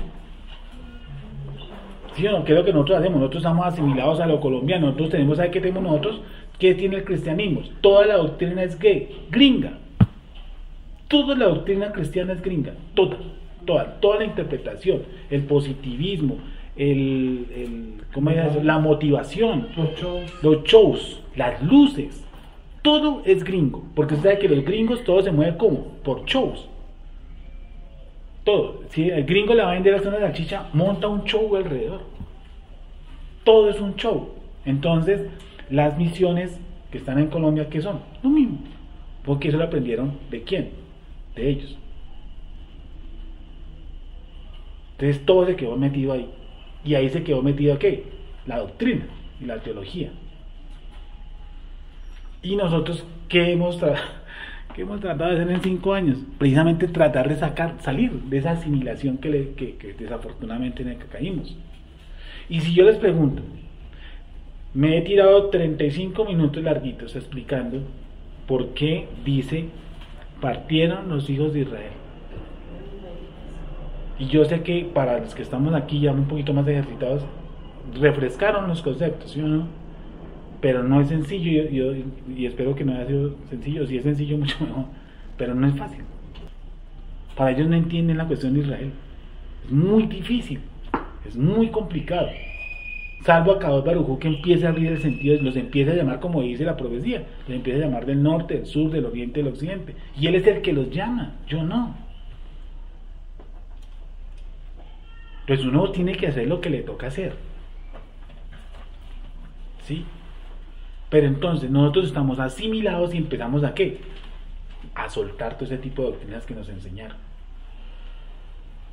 ¿Sí o no? ¿Qué es lo que nosotros hacemos? Nosotros estamos asimilados a lo colombiano. Nosotros tenemos, ¿sabe qué tenemos nosotros? ¿Qué tiene el cristianismo? Toda la doctrina es gringa. Toda la doctrina cristiana es gringa. Toda la interpretación, el positivismo, ¿cómo es eso? La motivación, los shows, las luces, todo es gringo. Porque usted sabe que los gringos todo se mueve como por shows. Todo. Si el gringo le va a vender a una salchicha, monta un show alrededor. Todo es un show. Entonces, las misiones que están en Colombia, ¿qué son? Lo mismo. Porque eso lo aprendieron ¿de quién? De ellos. Entonces todo se quedó metido ahí. Y ahí se quedó metido ¿qué? La doctrina y la teología. Y nosotros, ¿qué hemos tratado de hacer en 5 años? Precisamente tratar de salir de esa asimilación que desafortunadamente en la que caímos. Y si yo les pregunto, me he tirado 35 minutos larguitos explicando por qué dice partieron los hijos de Israel. Y yo sé que para los que estamos aquí ya un poquito más ejercitados, refrescaron los conceptos, ¿sí o no? Pero no es sencillo, y espero que no haya sido sencillo. Si es sencillo, mucho mejor, pero no es fácil. Para ellos no entienden la cuestión de Israel. Es muy difícil, es muy complicado. Salvo a Kadosh Baruj Hu, que empieza a abrir el sentido, los empieza a llamar como dice la profecía, los empieza a llamar del norte, del sur, del oriente, del occidente. Y él es el que los llama, yo no. Pues uno tiene que hacer lo que le toca hacer. ¿Sí? Pero entonces nosotros estamos asimilados y empezamos ¿a qué? A soltar todo ese tipo de doctrinas que nos enseñaron.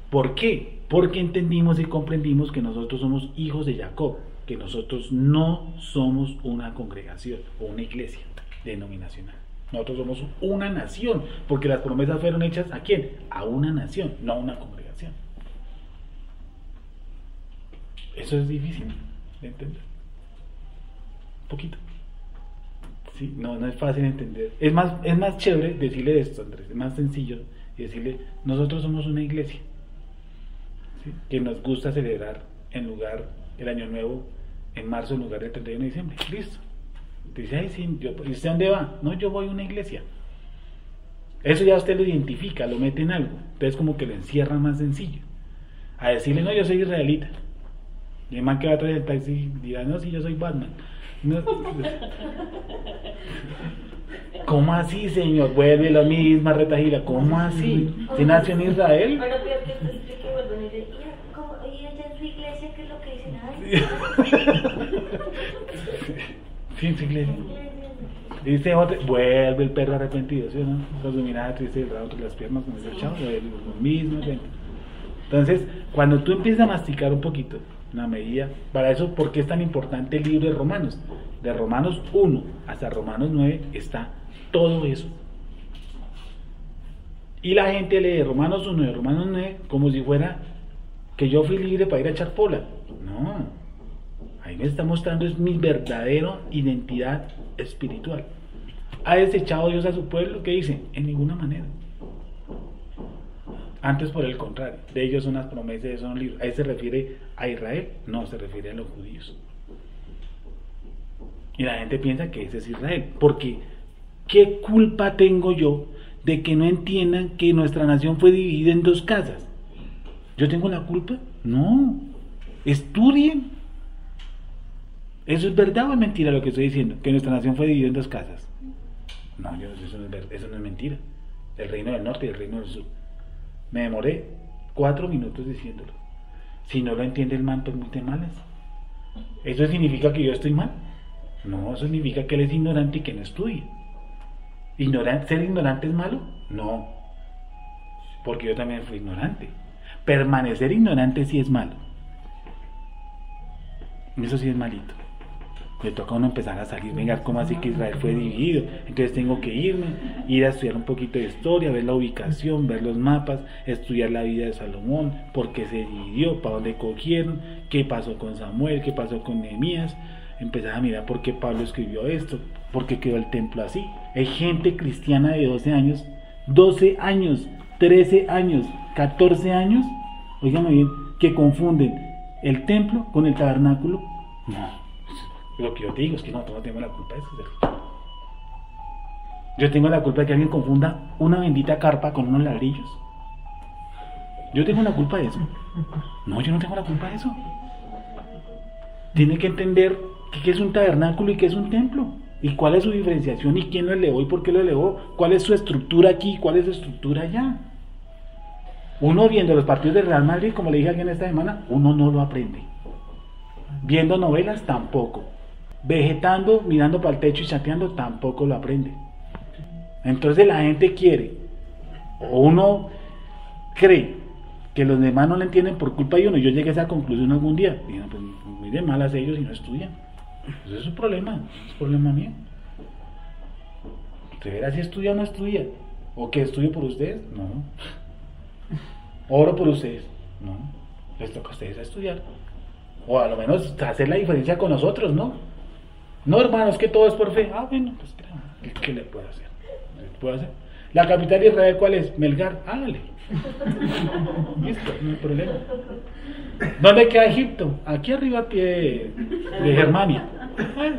¿Por qué? Porque entendimos y comprendimos que nosotros somos hijos de Jacob, que nosotros no somos una congregación o una iglesia denominacional. Nosotros somos una nación, porque las promesas fueron hechas ¿a quién? A una nación, no a una congregación. Eso es difícil de entender. Un poquito. Sí, no es fácil de entender. Es más chévere decirle esto, Andrés, es más sencillo decirle, nosotros somos una iglesia, ¿sí? Que nos gusta celebrar el año nuevo en marzo en lugar del 31 de diciembre. Listo. Te dice, ay, sí, ¿y usted dónde va? No, yo voy a una iglesia. Eso ya usted lo identifica, lo mete en algo. Entonces como que lo encierra más sencillo. A decirle, no, yo soy israelita. Y el man que va a traer el taxi dirá, no, sí, yo soy Batman. No. ¿Cómo así, señor? Vuelve la misma retajila. ¿Cómo así? ¿Se nació en Israel? Bueno, peor que te explique, vuelven y dicen, ¿y ella es la iglesia? ¿Qué es lo que dicen? Sí, es iglesia. Dice otro, vuelve el perro arrepentido, ¿sí o no? Con su mirada triste y el rabo entre las piernas, como dice el chavo, lo mismo. Entonces, cuando tú empiezas a masticar un poquito, una medida, para eso, ¿por qué es tan importante el libro de Romanos? De Romanos 1 hasta Romanos 9 está todo eso. Y la gente lee Romanos 1 y Romanos 9 como si fuera que yo fui libre para ir a echar pola. No, ahí me está mostrando es mi verdadera identidad espiritual. ¿Ha desechado Dios a su pueblo? ¿Qué dice? En ninguna manera. Antes, por el contrario, de ellos son las promesas, de ellos son los libros. ¿Ahí se refiere a Israel? No, se refiere a los judíos. Y la gente piensa que ese es Israel. Porque, ¿qué culpa tengo yo de que no entiendan que nuestra nación fue dividida en 2 casas? ¿Yo tengo la culpa? No. Estudien. ¿Eso es verdad o es mentira lo que estoy diciendo? Que nuestra nación fue dividida en 2 casas. No, eso no es mentira. El reino del norte y el reino del sur. Me demoré 4 minutos diciéndolo. Si no lo entiende el man, pues muy de malas. ¿Eso significa que yo estoy mal? No, eso significa que él es ignorante y que no estudia. ¿Ser ignorante es malo? No, porque yo también fui ignorante. Permanecer ignorante sí es malo. Eso sí es malito. Le toca a uno empezar a salir, venga, ¿cómo así que Israel fue dividido? Entonces tengo que ir a estudiar un poquito de historia, ver la ubicación, ver los mapas, estudiar la vida de Salomón, por qué se dividió, para dónde cogieron, qué pasó con Samuel, qué pasó con Nehemías. Empezar a mirar por qué Pablo escribió esto, por qué quedó el templo así. Hay gente cristiana de 12 años, 12 años, 13 años, 14 años, oigan bien, que confunden el templo con el tabernáculo. No. Lo que yo te digo es que nosotros no tenemos la culpa de eso. Yo tengo la culpa de que alguien confunda una bendita carpa con unos ladrillos. Yo tengo la culpa de eso. No, yo no tengo la culpa de eso. Tiene que entender qué es un tabernáculo y qué es un templo. Y cuál es su diferenciación y quién lo elevó y por qué lo elevó. Cuál es su estructura aquí y cuál es su estructura allá. Uno viendo los partidos del Real Madrid, como le dije a alguien esta semana, uno no lo aprende. Viendo novelas, tampoco. Vegetando, mirando para el techo y chateando, tampoco lo aprende. Entonces la gente quiere, o uno cree que los demás no le entienden por culpa de uno. Yo llegué a esa conclusión algún día. Dije, pues miren malas ellos y no estudian. Eso es su problema, es problema mío. ¿Usted verá si estudia o no estudia? ¿O que estudio por ustedes? No. ¿Oro por ustedes? No. Les toca a ustedes a estudiar. O a lo menos hacer la diferencia con nosotros, ¿no? No, hermanos, que todo es por fe. Ah, bueno, pues ¿qué le puedo hacer? ¿Qué puedo hacer? ¿La capital de Israel cuál es? Melgar. Hágale. Listo, no hay problema. ¿Dónde queda Egipto? Aquí arriba a pie de Germania. Bueno.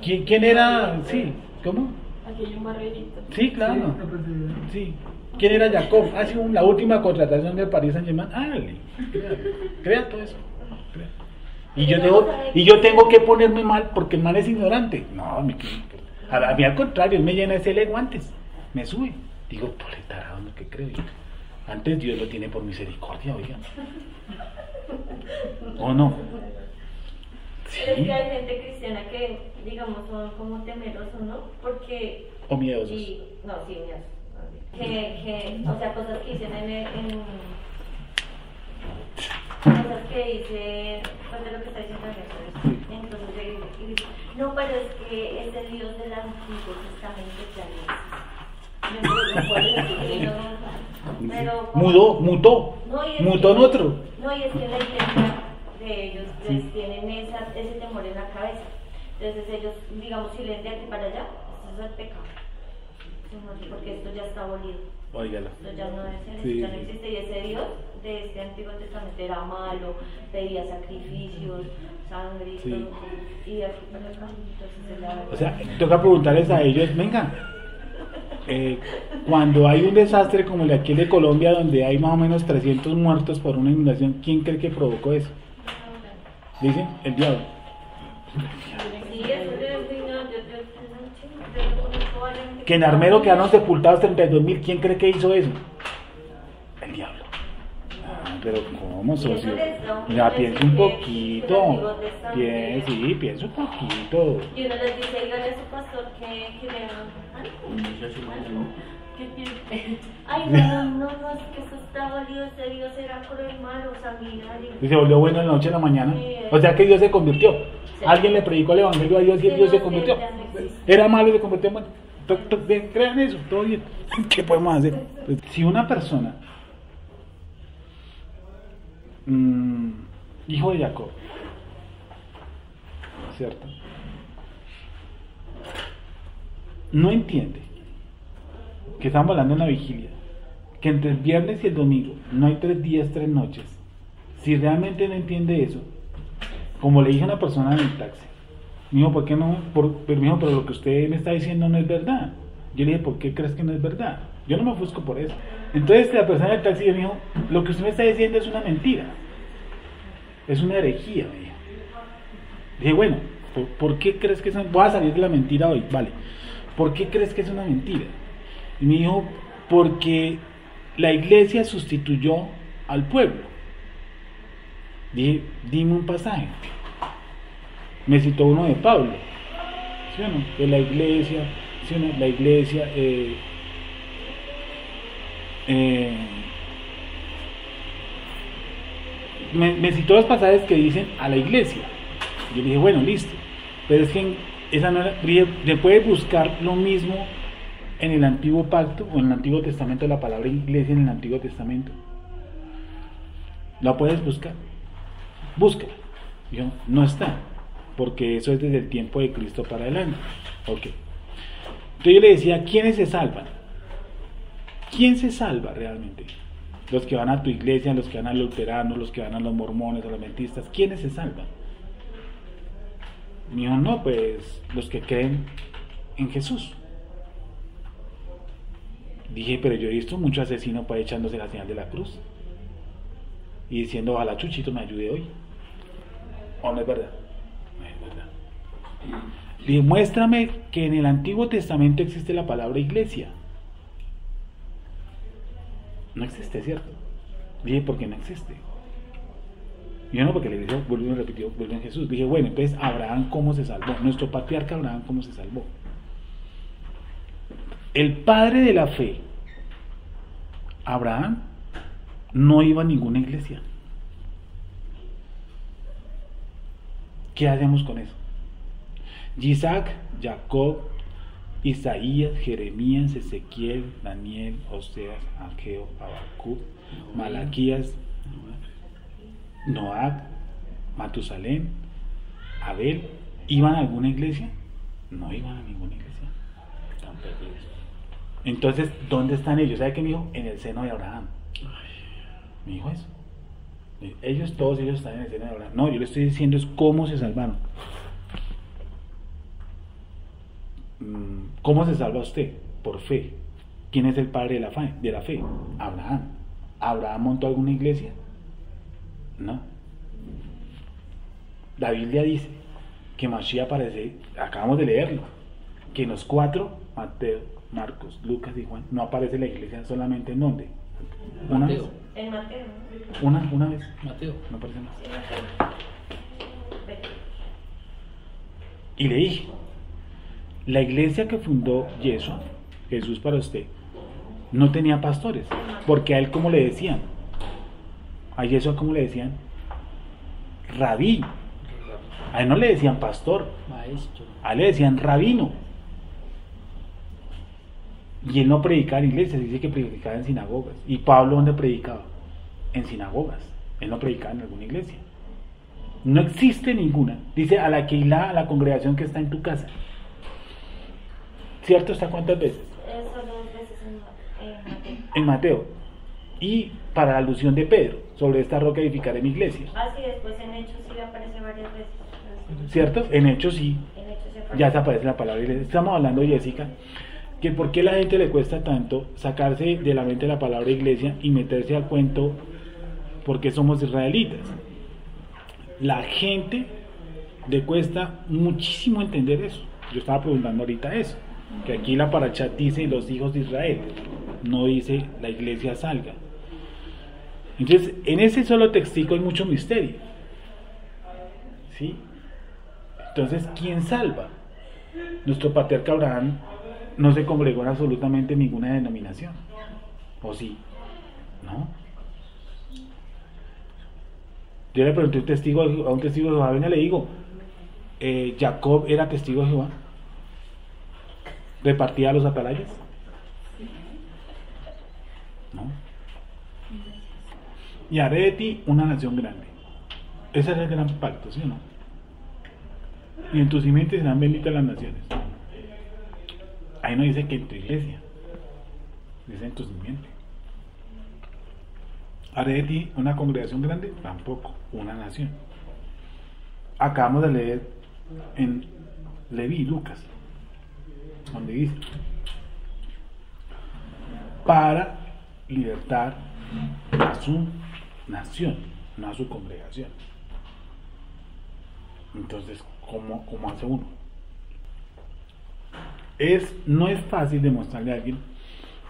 ¿Quién era? Sí, ¿cómo? Aquí hay un barrerito. Sí, claro. Sí. ¿Quién era Jacob? Ha sido la última contratación del Paris Saint-Germain. Hágale. Crea todo eso. Crea. Y yo tengo que ponerme mal porque el man es ignorante. No, a mí al contrario, él me llena ese ego antes. Me sube. Digo, por el tarado, ¿no? ¿Qué creo yo? Antes Dios lo tiene por misericordia, oigan. ¿O no? Sí. Pero es que hay gente cristiana que, digamos, son como temerosos, ¿no? Porque... O miedosos. No, sí, miedosos. O sea, cosas que dicen cosas que dice, pues de lo que está diciendo Jesús. Entonces, no, pero es que ese Dios del Antiguo Testamento ya no mutó en otro. No, y es que la iglesia de ellos les tienen ese temor en la cabeza. Entonces ellos, digamos, si leen de aquí para allá, eso es el pecado. Porque esto ya está abolido. Óigalo. Esto ya no debe ser, ya no existe. Y ese Dios de este Antiguo Testamento era malo, pedía sacrificios, sangre y todo. Y de aquí para acá, entonces o sea, toca preguntarles a ellos, venga, cuando hay un desastre como el de aquí de Colombia, donde hay más o menos 300 muertos por una inundación, ¿quién cree que provocó eso? Dicen, el diablo. Sí, eso que en Armero quedaron sepultados 32.000, ¿quién cree que hizo eso? El diablo. Pero ¿cómo, socio? Ya piensa un poquito. Piensa un poquito. Y uno les dice, dígale a su pastor que ay, no, es que eso está dolido, ese Dios era cruel, malo, o sea, mira. Y se volvió bueno de la noche a la mañana. O sea que Dios se convirtió. Alguien le predicó el evangelio a Dios y Dios se convirtió. Era malo y se convirtió en bueno. Crean eso, todo bien. ¿Qué podemos hacer? Pues, si una persona, hijo de Jacob, ¿cierto? No entiende que estamos hablando en la vigilia, que entre el viernes y el domingo no hay 3 días, 3 noches. Si realmente no entiende eso, como le dije a una persona en el taxi, me dijo, ¿por qué no? Pero lo que usted me está diciendo no es verdad. Yo le dije, ¿por qué crees que no es verdad? Yo no me ofusco por eso. Entonces la persona del taxi me dijo, lo que usted me está diciendo es una mentira. Es una herejía, me dijo. Dije, bueno, ¿por qué crees que es una... Voy a salir de la mentira hoy, vale. ¿Por qué crees que es una mentira? Y me dijo, porque la iglesia sustituyó al pueblo. Dije, dime un pasaje. Me citó uno de Pablo, ¿sí o no? De la iglesia, ¿sí o no? La iglesia, me citó los pasajes que dicen a la iglesia. Yo le dije, bueno, listo. Pero es que esa no era, le puedes buscar lo mismo en el Antiguo Pacto o en el Antiguo Testamento, la palabra iglesia en el Antiguo Testamento. La puedes buscar. Búscala. Yo, no está, porque eso es desde el tiempo de Cristo para adelante. Ok. Entonces yo le decía, ¿quiénes se salvan? ¿Quién se salva realmente? Los que van a tu iglesia, los que van a los luteranos, los que van a los mormones, a los adventistas, ¿quiénes se salvan? Y me dijo, no, pues los que creen en Jesús. Dije, pero yo he visto muchos asesinos para echándose la señal de la cruz y diciendo, ojalá Chuchito me ayude hoy. ¿O no es verdad? No es verdad. Dije, muéstrame que en el Antiguo Testamento existe la palabra iglesia. No existe, ¿cierto? Dije, ¿por qué no existe? Yo no, porque la iglesia vuelve y repitió, vuelve en Jesús. Dije, bueno, entonces Abraham, ¿cómo se salvó? Nuestro patriarca Abraham, ¿cómo se salvó? El padre de la fe, Abraham, no iba a ninguna iglesia. ¿Qué hacemos con eso? Isaac, Jacob, Isaías, Jeremías, Ezequiel, Daniel, Oseas, Ageo, Habacuc, Malaquías, Noac, Matusalén, Abel, ¿iban a alguna iglesia? No iban a ninguna iglesia. Entonces, ¿dónde están ellos? ¿Sabe qué me dijo? En el seno de Abraham. Me dijo eso. Todos ellos están en el seno de Abraham. No, yo le estoy diciendo es cómo se salvaron. ¿Cómo se salva usted? Por fe. ¿Quién es el padre de la fe? Abraham. ¿Abraham montó alguna iglesia? No. La Biblia dice que Mashiach aparece, acabamos de leerlo, que en los 4, Mateo, Marcos, Lucas y Juan, no aparece la iglesia solamente en dónde. Una vez. En Mateo. Una vez. Mateo. No aparece más. Sí, Mateo. Y le dije, la iglesia que fundó Yeshua, Jesús para usted, no tenía pastores, porque a él, ¿cómo le decían? A Yeshua, ¿cómo le decían? Rabí. A él no le decían pastor, Maestro. a él le decían rabino. Y él no predicaba en iglesias, dice que predicaba en sinagogas. ¿Y Pablo dónde predicaba? En sinagogas. Él no predicaba en alguna iglesia. No existe ninguna. Dice a la Keilah, a la congregación que está en tu casa. ¿Cierto? ¿Está cuántas veces? Solo 2 veces en Mateo. En Mateo. Y para la alusión de Pedro, sobre esta roca edificaré mi iglesia. Ah, sí, después en Hechos sí aparece varias veces. ¿Cierto? En Hechos sí. En Hechos sí aparece. Ya se aparece la palabra iglesia. Estamos hablando, Jessica, que por qué a la gente le cuesta tanto sacarse de la mente la palabra iglesia y meterse al cuento porque somos israelitas. La gente le cuesta muchísimo entender eso. Yo estaba preguntando ahorita eso, que aquí la parashat dice los hijos de Israel, no dice la iglesia salga. Entonces, en ese solo textico hay mucho misterio, ¿sí? Entonces, ¿quién salva? Nuestro patriarca Abraham no se congregó en absolutamente ninguna denominación, ¿o sí? ¿No? Yo le pregunté a un testigo de Jehová, venga, le digo, Jacob era testigo de Jehová, repartía a los atalayas, ¿no? Y haré de ti una nación grande. Ese es el gran pacto, ¿sí o no? Y en tu simiente serán benditas las naciones. Ahí no dice que en tu iglesia, dice en tu simiente. ¿Haré de ti una congregación grande? Tampoco, una nación. Acabamos de leer en Leví, Lucas, donde dice, para libertar a su nación, no a su congregación. Entonces, ¿cómo hace uno? No es fácil demostrarle a alguien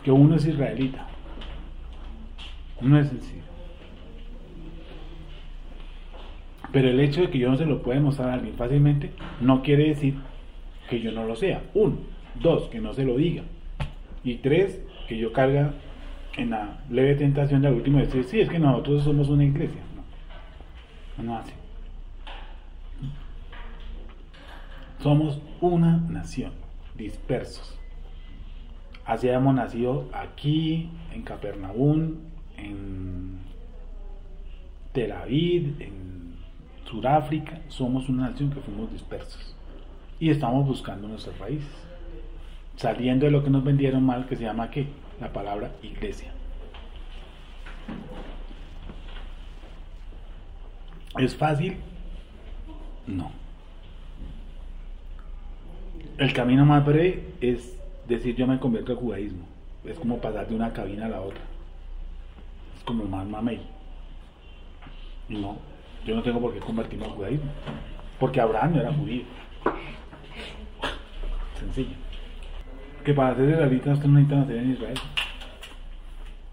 que uno es israelita. No es sencillo. Pero el hecho de que yo no se lo pueda mostrar a alguien fácilmente no quiere decir que yo no lo sea. 1, 2, que no se lo diga. Y 3, que yo carga en la leve tentación de al último decir, sí, es que nosotros somos una iglesia. No. No así. Somos una nación, dispersos. Así hemos nacido aquí, en Capernaum, en Tel Aviv, en Sudáfrica. Somos una nación que fuimos dispersos. Y estamos buscando nuestras raíces. Saliendo de lo que nos vendieron mal, que se llama ¿qué? La palabra iglesia. ¿Es fácil? No. El camino más breve es decir yo me convierto al judaísmo. Es como pasar de una cabina a la otra. Es como más mamey. Y no, yo no tengo por qué convertirme al judaísmo. Porque Abraham no era judío. Sencillo. Que para ser israelita ustedes no necesitan nacer en Israel.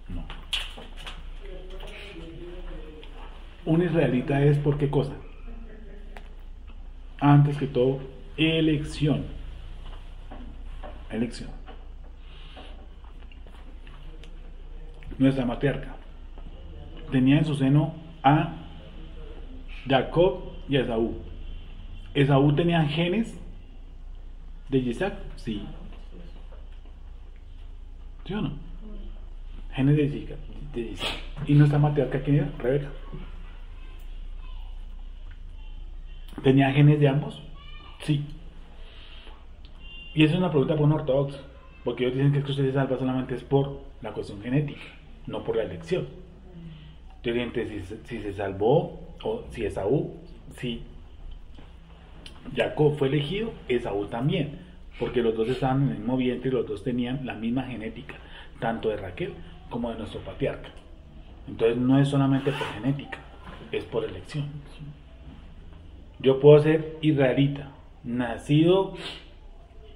No. Un israelita es por qué cosa. Antes que todo, elección. Elección. Nuestra matriarca tenía en su seno a Jacob y a Esaú. ¿Esaú tenía genes de Isaac? Sí. ¿Sí o no? Genes de Isaac. ¿Y nuestra matriarca quién era? Rebeca. ¿Tenía genes de ambos? Sí. Y esa es una pregunta por un ortodoxo, porque ellos dicen que usted se salva solamente es por la cuestión genética, no por la elección. Yo digo, si se salvó, o si Esaú, si Jacob fue elegido, Esaú también, porque los dos estaban en el mismo vientre y los dos tenían la misma genética, tanto de Raquel como de nuestro patriarca. Entonces no es solamente por genética, es por elección. Yo puedo ser israelita, nacido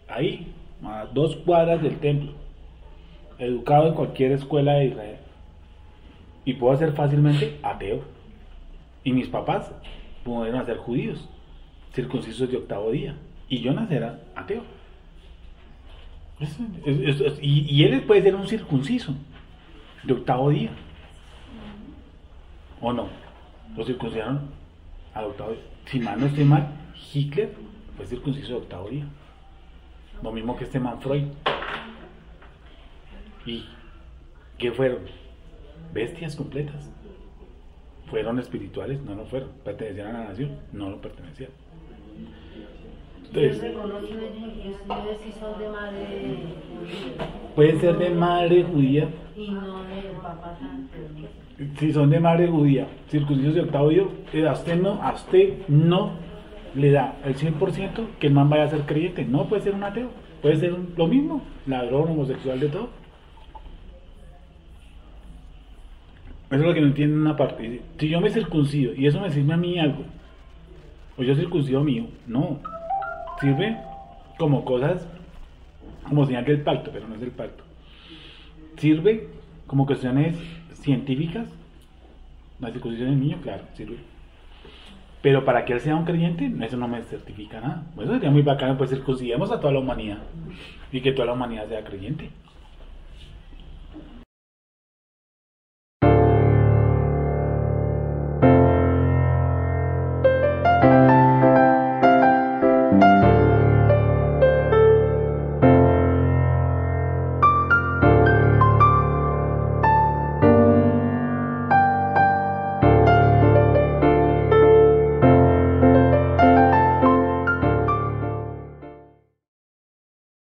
ahí, a 2 cuadras del templo, educado en cualquier escuela de Israel, y puedo ser fácilmente ateo. Y mis papás pudieron ser judíos, circuncisos de 8º día, y yo nacerá ateo. Y él puede ser un circunciso de 8º día, ¿o no? Lo circuncidaron a 8º día. Si mal no estoy mal, Hitler fue circunciso de 8º día. Lo mismo que este man Freud. ¿Y qué fueron? Bestias completas. ¿Fueron espirituales? No lo fueron. ¿Pertenecían a la nación? No lo pertenecían. Entonces, si son de madre judía. pueden ser de madre judía. Y no de papá santo. Si son de madre judía, circuncisos de 8º día, a usted no le da el 100% que el man vaya a ser creyente. No puede ser un ateo, puede ser lo mismo, ladrón, homosexual, de todo. Eso es lo que no entienden una parte. Si yo me circuncido y eso me sirve a mí algo, o yo circuncido mío, no. Sirve como cosas, como señal del pacto, pero no es del pacto. Sirve como cuestiones científicas. La circuncisión del niño, claro, sirve. Pero para que él sea un creyente, eso no me certifica nada. Eso sería muy bacano, pues circuncidemos a toda la humanidad y que toda la humanidad sea creyente.